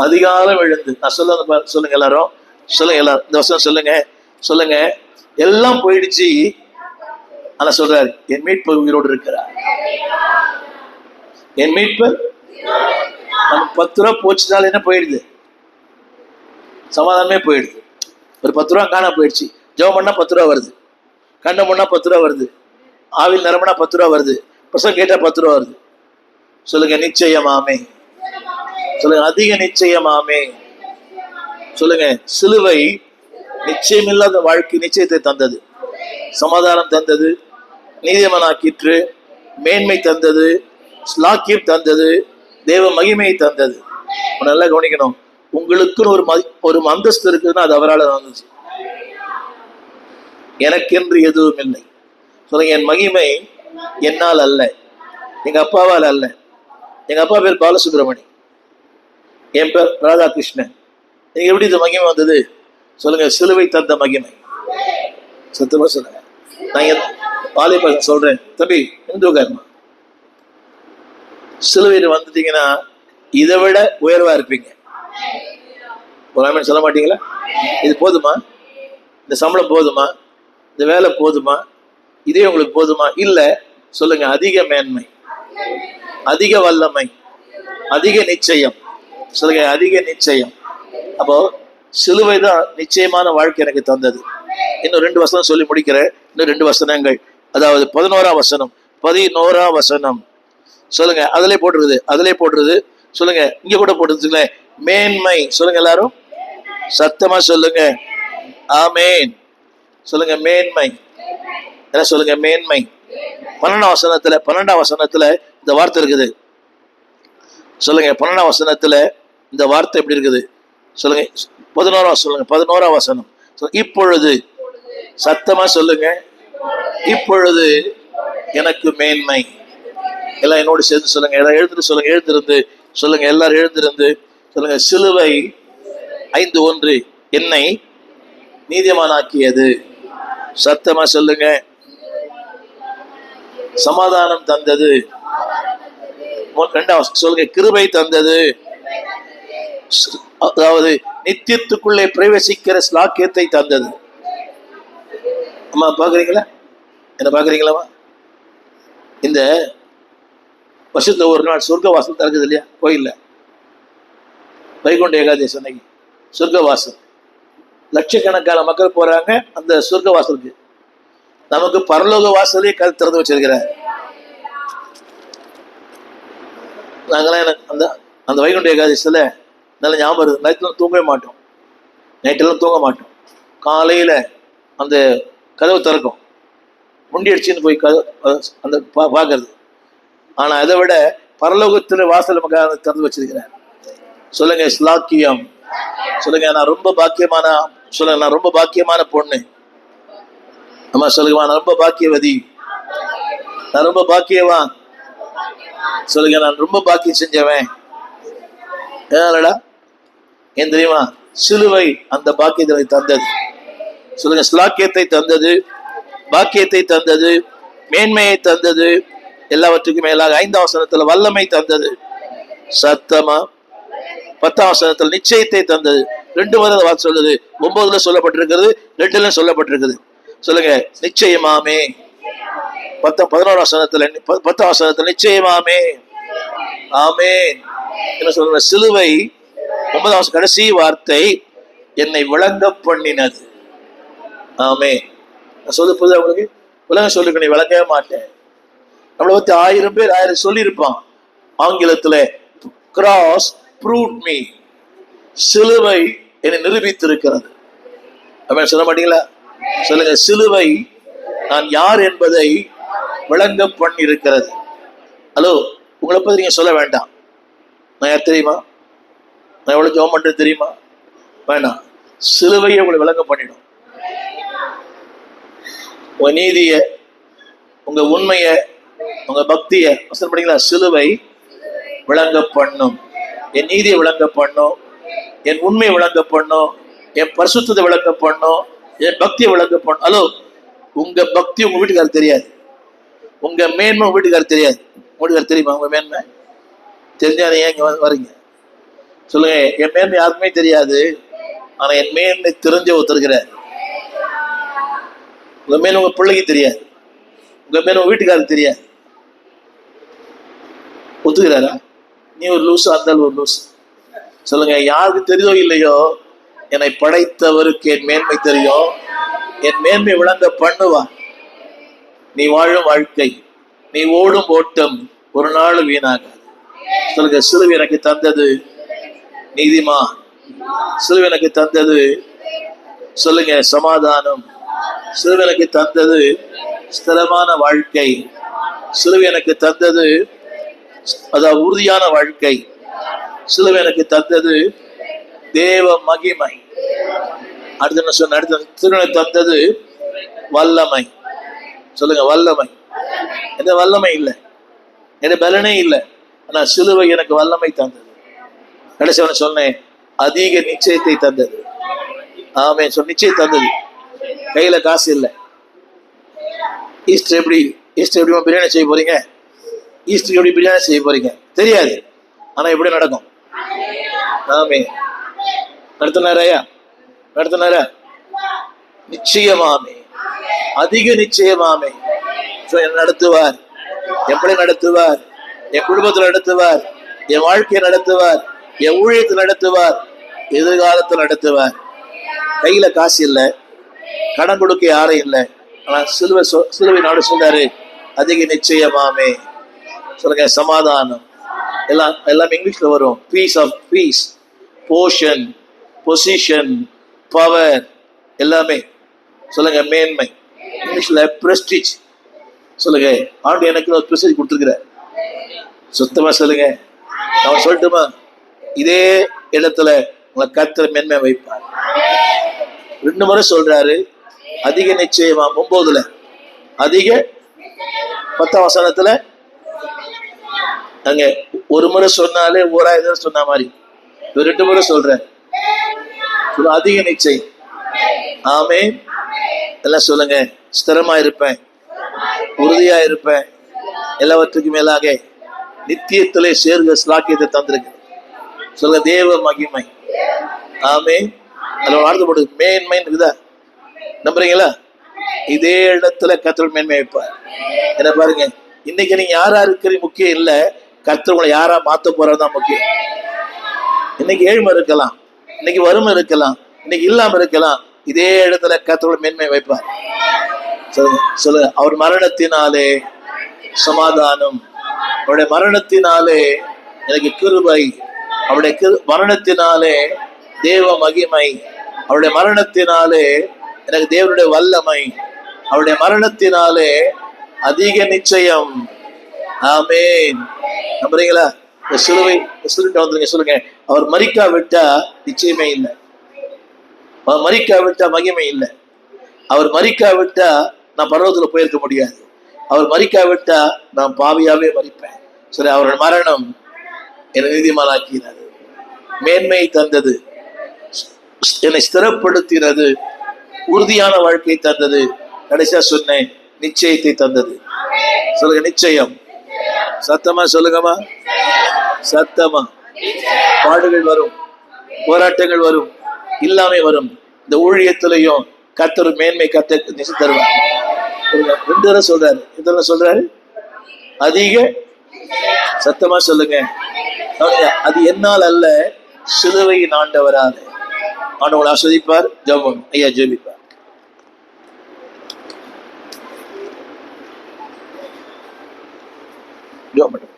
அதிகாலம் எழுந்து. நான் சொல்லுங்க எல்லாரும், சொல்லுங்க எல்லாரும் இந்த வருஷம் சொல்லுங்க. எல்லாம் போயிடுச்சு. ஆனா சொல்றாரு, என் மீட்பர் உயிரோடு இருக்கிறார். என் மீட்பர். நம்ம 10 ரூபா போச்சுனால என்ன போயிடுது? சமாதானமே போயிடுது. ஒரு 10 ரூபா காணா போயிடுச்சு. ஜெபம் பண்ணா 10 ரூபா வருது, கண்டம் பண்ணா 10 ரூபா வருது, ஆவில் நிரம்பினா 10 ரூபா வருது, பிரசங்கம் கேட்டா 10 ரூபா வருது. சொல்லுங்க. நிச்சயமாமே. சொல்லுங்க, அதிக நிச்சயமாமே. சொல்லுங்க, சிலுவை நிச்சயமில்லாத வாழ்க்கை நிச்சயத்தை தந்தது, சமாதானம் தந்தது, நீதிமானாக்கிற்று, மேன்மை தந்தது, ஸ்லாக்கியம் தந்தது, தேவ மகிமையை தந்தது. நல்லா கவனிக்கணும், உங்களுக்குன்னு ஒரு அந்தஸ்து இருக்குதுன்னா அது அவரால் வந்துச்சு. எனக்கென்று எதுவும் இல்லை. சொல்லுங்க, என் மகிமை என்னால் அல்ல, எங்க அப்பாவால் அல்ல. எங்க அப்பா பேர் பாலசுப்ரமணி, என் பேர் ராதாகிருஷ்ணன். நீங்க எப்படி இந்த மகிமை வந்தது? சொல்லுங்க, சிலுவை தந்த மகிமை. சத்தமா சொல்லுங்க. நான் வாலிப சொல்றேன், தம்பி இந்துக்காரமா, சிலுவையில் வந்துட்டீங்கன்னா இதை விட உயர்வா இருப்பீங்க. சொல்ல மாட்டீங்களா? இது போதுமா? இந்த சம்பளம் போதுமா? இந்த வேலை போதுமா? இதே உங்களுக்கு போதுமா? இல்ல. சொல்லுங்க, அதிக மேன்மை, அதிக வல்லமை, அதிக நிச்சயம். சொல்லுங்க, அதிக நிச்சயம். அப்போ சிலுவை தான் நிச்சயமான வாழ்க்கை எனக்கு தந்தது. இன்னும் 2 வசனம் சொல்லி முடிக்கிறேன். இன்னும் 2 வசனங்கள். அதாவது 11ஆம் வசனம், 11ஆம் வசனம். சொல்லுங்க, அதிலே போட்டுருது. சொல்லுங்க, இங்க கூட போட்டு மேன்மை. சொல்லுங்க, எல்லாரும் சத்தமா சொல்லுங்க, ஆமேன். சொல்லுங்க, மேன்மை. என்ன சொல்லுங்க, மேன்மை. 12ஆம் வசனத்துல இந்த வார்த்தை இருக்குது. சொல்லுங்க, 12ஆம் வசனத்துல இந்த வார்த்தை எப்படி இருக்குது? சொல்லுங்க, 11ஆம் சொல்லுங்க, 11ஆம் வசனம். இப்பொழுது, சத்தமா சொல்லுங்க, இப்பொழுது எனக்கு மேன்மை. எல்லாம் என்னோடு சேர்ந்து சொல்லுங்க, எல்லாம் எழுந்திருந்து சொல்லுங்க, எழுந்திருந்து சொல்லுங்க, எல்லாரும் எழுந்திருந்து சொல்லுங்க. சிலுவை 5:1 என்னை நீதிமானாக்கியது. சத்தமா சொல்லுங்க. சமாதானம் தந்தது. 2ஆம் சொல்லுங்க, கிருபை தந்தது. அதாவது நித்தியத்துக்குள்ளே பிரவேசிக்கிற ஸ்லாக்கியத்தை தந்தது. அம்மா பாக்குறீங்களா? என்ன பாக்குறீங்களா? இந்த வருஷத்துல ஒரு நாள் சொர்க்க வாசல் திறக்குது இல்லையா கோயில்ல? வைகுண்ட ஏகாதசி அன்னைக்கு சொர்க்க வாசல். லட்சக்கணக்கான மக்கள் போறாங்க அந்த சொர்க்க வாசலுக்கு. நமக்கு பரலோக வாசலே திறந்து வச்சிருக்கிறார். நாங்களாம் அந்த அந்த வைகுண்ட ஏகாதசியில நல்ல ஞாபகம் இருக்கு. நைட்டெல்லாம் தூங்க மாட்டோம். காலையில அந்த கதவு திறக்கும், முண்டி அடிச்சுன்னு போய் அந்த பார்க்கறது. ஆனா அதை விட பரலோகத்துல வாசல் நமக்காக திறந்து வச்சிருக்கிறார். சொல்லுங்க, ஸ்லாக்கியம். சொல்லுங்க, நான் ரொம்ப பாக்கியமான, சொல்லுங்க, நான் ரொம்ப பாக்கியமான பொண்ணு. அம்மா சொல்லுங்க, நான் ரொம்ப பாக்கியவதி, நான் ரொம்ப பாக்கியவான். சொல்லுங்க, நான் ரொம்ப பாக்கியம் செஞ்சவன். ஏன்டா? ஏன் தெரியுமா? சிலுவை அந்த பாக்கியத்தை தந்தது. சொல்லுங்க, ஸ்லாக்கியத்தை தந்தது, பாக்கியத்தை தந்தது, மேன்மையை தந்தது, எல்லாவற்றுக்கும் மேலாக 5ஆம் வசனத்துல வல்லமை தந்தது. சத்தமா 10ஆம் வசனத்துல நிச்சயத்தை தந்தது. 2 முறை வார்த்தை சொல்லுது. 9ல சொல்லப்பட்டிருக்கிறது, 2ல சொல்லப்பட்டிருக்குது. சொல்லுங்க, நிச்சயமாமே. 11ஆம் வசனத்துல 10ஆம் வசனத்துல நிச்சயமாமே, ஆமேன். என்ன சொல்ற? சிலுவை 9ஆம் கடைசி வார்த்தை என்னை விளங்க பண்ணினது. ஆமே. நான் சொல்ல போது அவங்களுக்கு உலகம் சொல்லிருக்க, நீ விளங்கவே மாட்டேன். நம்மளை பத்தி 1000 பேர் 1000 சொல்லியிருப்பான். ஆங்கிலத்துல கிராஸ் ப்ரூவ்ட் மீ, சிலுவை என்னை நிரூபித்திருக்கிறது. அப்படின்னு சொல்ல மாட்டீங்களா? சொல்லுங்க, சிலுவை நான் யார் என்பதை விளங்க பண்ணி இருக்கிறது. ஹலோ, உங்களை பத்தி நீங்க சொல்ல வேண்டாம். நான் யார் தெரியுமா? நான் எவ்வளவு ஜெபம் பண்றது தெரியுமா? வேண்டாம். சிலுவையை உங்களை விளங்க பண்ணிடும். உங்க நீதிய, உங்க உண்மைய, உங்க பக்திய வசனம் பண்ணீங்களா? சிலுவை விளங்க பண்ணும். என் நீதியை விளங்க பண்ணும், என் உண்மையை விளங்க பண்ணும், என் பரிசுத்தத்தை விளங்க பண்ணும், என் பக்தியை விளங்க பண்ணும். ஹலோ, உங்க பக்தி உங்க வீட்டுக்காரர் தெரியாது, உங்க மேன்மை உங்க வீட்டுக்காரர் தெரியாது. வீட்டுக்காரர் தெரியுமா உங்க மேன்மை? தெரிஞ்சா ஏன் இங்க வரீங்க? சொல்லுங்க, என் மேன்மை யாருக்குமே தெரியாது. ஆனா என் மேன்மை தெரிஞ்ச ஒருத்தருக்கிறார். உங்க மேல உங்க பிள்ளைக்கு தெரியாது, உங்க மேல உங்க வீட்டுக்காரருக்கு தெரியாது. ஒத்துக்கிறாரா? நீ ஒரு லூசு, அந்த ஒரு லூசு. சொல்லுங்க, யாருக்கு தெரியுதோ இல்லையோ, என்னை படைத்தவருக்கு என் மேன்மை தெரியும். என் மேன்மை விளங்க பண்ணுவான். நீ வாழும் வாழ்க்கை, நீ ஓடும் ஓட்டம் ஒரு நாள் வீணாகாது. சொல்லுங்க, சிலுவை எனக்கு தந்தது நீதிமான். சிலுவை எனக்கு தந்தது, சொல்லுங்க, சமாதானம். சிலுவை எனக்கு தந்தது ஸ்திரமான வாழ்க்கை. சிலுவை எனக்கு தந்தது அதாவது உறுதியான வாழ்க்கை. சிலுவை எனக்கு தந்தது தேவ மகிமை. அடுத்து என்ன சொன்ன? அடுத்த சிலுவை தந்தது வல்லமை. சொல்லுங்க, வல்லமை. எந்த வல்லமை இல்லை, எந்த பலனே இல்லை, ஆனா சிலுவை எனக்கு வல்லமை தந்தது. கடைசி சொன்னேன், அதிக நிச்சயத்தை தந்தது. ஆமே, நிச்சயம் தந்தது. கையில காசு இல்லை. ஈஸ்டர் எப்படி பிரியாணி செய்ய போறீங்க? ஈஸ்டர் எப்படி பிரியாணி செய்ய போறீங்க தெரியாது, ஆனா எப்படி நடக்கும். ஆமே, நடத்தினாரையா? நடத்தினாரா? நிச்சயமாமே, அதிக நிச்சயமாமே நடத்துவார். எப்படி நடத்துவார்? என் குடும்பத்தில் நடத்துவார், என் வாழ்க்கையை நடத்துவார், என் ஊழியத்தில் நடத்துவார், எதிர்காலத்தில் நடத்துவார். கையில காசு இல்லை, கடன் கொடுக்க யாரும் இல்லை, ஆனா சிலுவை நாடு சொல்றாரு அதிக நிச்சயமாமே. சொல்லுங்க, சமாதானம். எல்லாம் இங்கிலீஷ்ல வரும். பீஸ், போஷன், பொசிஷன், பவர், எல்லாமே. சொல்லுங்க, மேன்மை. இங்கிலீஷ்ல பிரஸ்டீஜ். சொல்லுங்க, ஆண்டு எனக்கு ஒரு பிரஸ்டீஜ் கொடுத்துருக்கிறார். சுத்தமா சொல்லுங்க, நான் சொல்லட்டுமா? இதே இடத்துல உங்களை கர்த்தர் மேன்மை வைப்பார். 2 முறை சொல்றாரு அதிக நிச்சயமா. 9 அதிக, 10ஆம் வசனத்துல அங்க ஒரு முறை சொன்னாலே 1000 சொன்ன மாதிரி 2 முறை சொல்ற அதிக நிச்சயம். ஆமே, எல்லாம் சொல்லுங்க, ஸ்திரமா இருப்பேன், உறுதியா இருப்பேன், எல்லாவற்றுக்கும் மேலாக நித்தியத்திலே சேர்க ஸ்லாக்கியத்தை தந்திருக்கு. சொல்லுங்க, தேவ மகிமை. ஆமே, அதில் வார்த்தைப்படு மேன்மை இருக்குதா? நம்புறீங்களா? இதே இடத்துல கர்த்தர் மேன்மை வைப்பார். என்ன பாருங்க, இன்னைக்கு நீங்க யாரா இருக்கிறது முக்கியம் இல்லை, கர்த்தர் உங்களை யாரா மாத்த போறதுதான் முக்கியம். இன்னைக்கு ஏழ்மை இருக்கலாம், இன்னைக்கு வறுமை இருக்கலாம், இன்னைக்கு இல்லாம இருக்கலாம், இதே இடத்துல கர்த்தர் மேன்மை வைப்பார். சொல்லுங்க, அவர் மரணத்தினாலே சமாதானம், அவருடைய மரணத்தினாலே எனக்கு கிருபை, அவருடைய மரணத்தினாலே தேவ மகிமை, அவருடைய மரணத்தினாலே எனக்கு தேவனுடைய வல்லமை, அவருடைய மரணத்தினாலே அதிக நிச்சயம். ஆமேன். நம்புறீங்களா? சிலுவை வந்துருங்க. சொல்லுங்க, அவர் மரிக்காவிட்டா நிச்சயமே இல்லை, அவர் மரிக்காவிட்டா மகிமை இல்லை, அவர் மரிக்காவிட்டா நான் பர்வதத்துல போயிருக்க முடியாது, அவர் மரிக்காவிட்டா நான் பாவியாவே மரிப்பேன். சரி, அவருடைய மரணம் என்னை நீதிமானாக்கினது, மேன்மை தந்தது, என்னை ஸ்திரப்படுத்தினது, உறுதியான வாழ்க்கை தந்தது, கடைசியா சொன்னேன் நிச்சயத்தை தந்தது. சொல்லுங்க, நிச்சயம். சத்தமா சொல்லுங்கம்மா, சத்தமா. பாடுகள் வரும், போராட்டங்கள் வரும், இல்லாமே வரும். இந்த ஊழியத்திலையும் கர்த்தர் மேன்மை நிச்சயம் தருவார். 2 தடவை சொல்றாரு. எத்தனை சொல்றாரு? அதிக. சத்தமா சொல்லுங்க. அது என்னால் அல்ல, சிலுவையின் ஆண்டவரால். ஆண்டவங்களை ஆஸ்வதிப்பார். ஜெபம். ஐயா ஜெபிப்பார். ஜெபம்.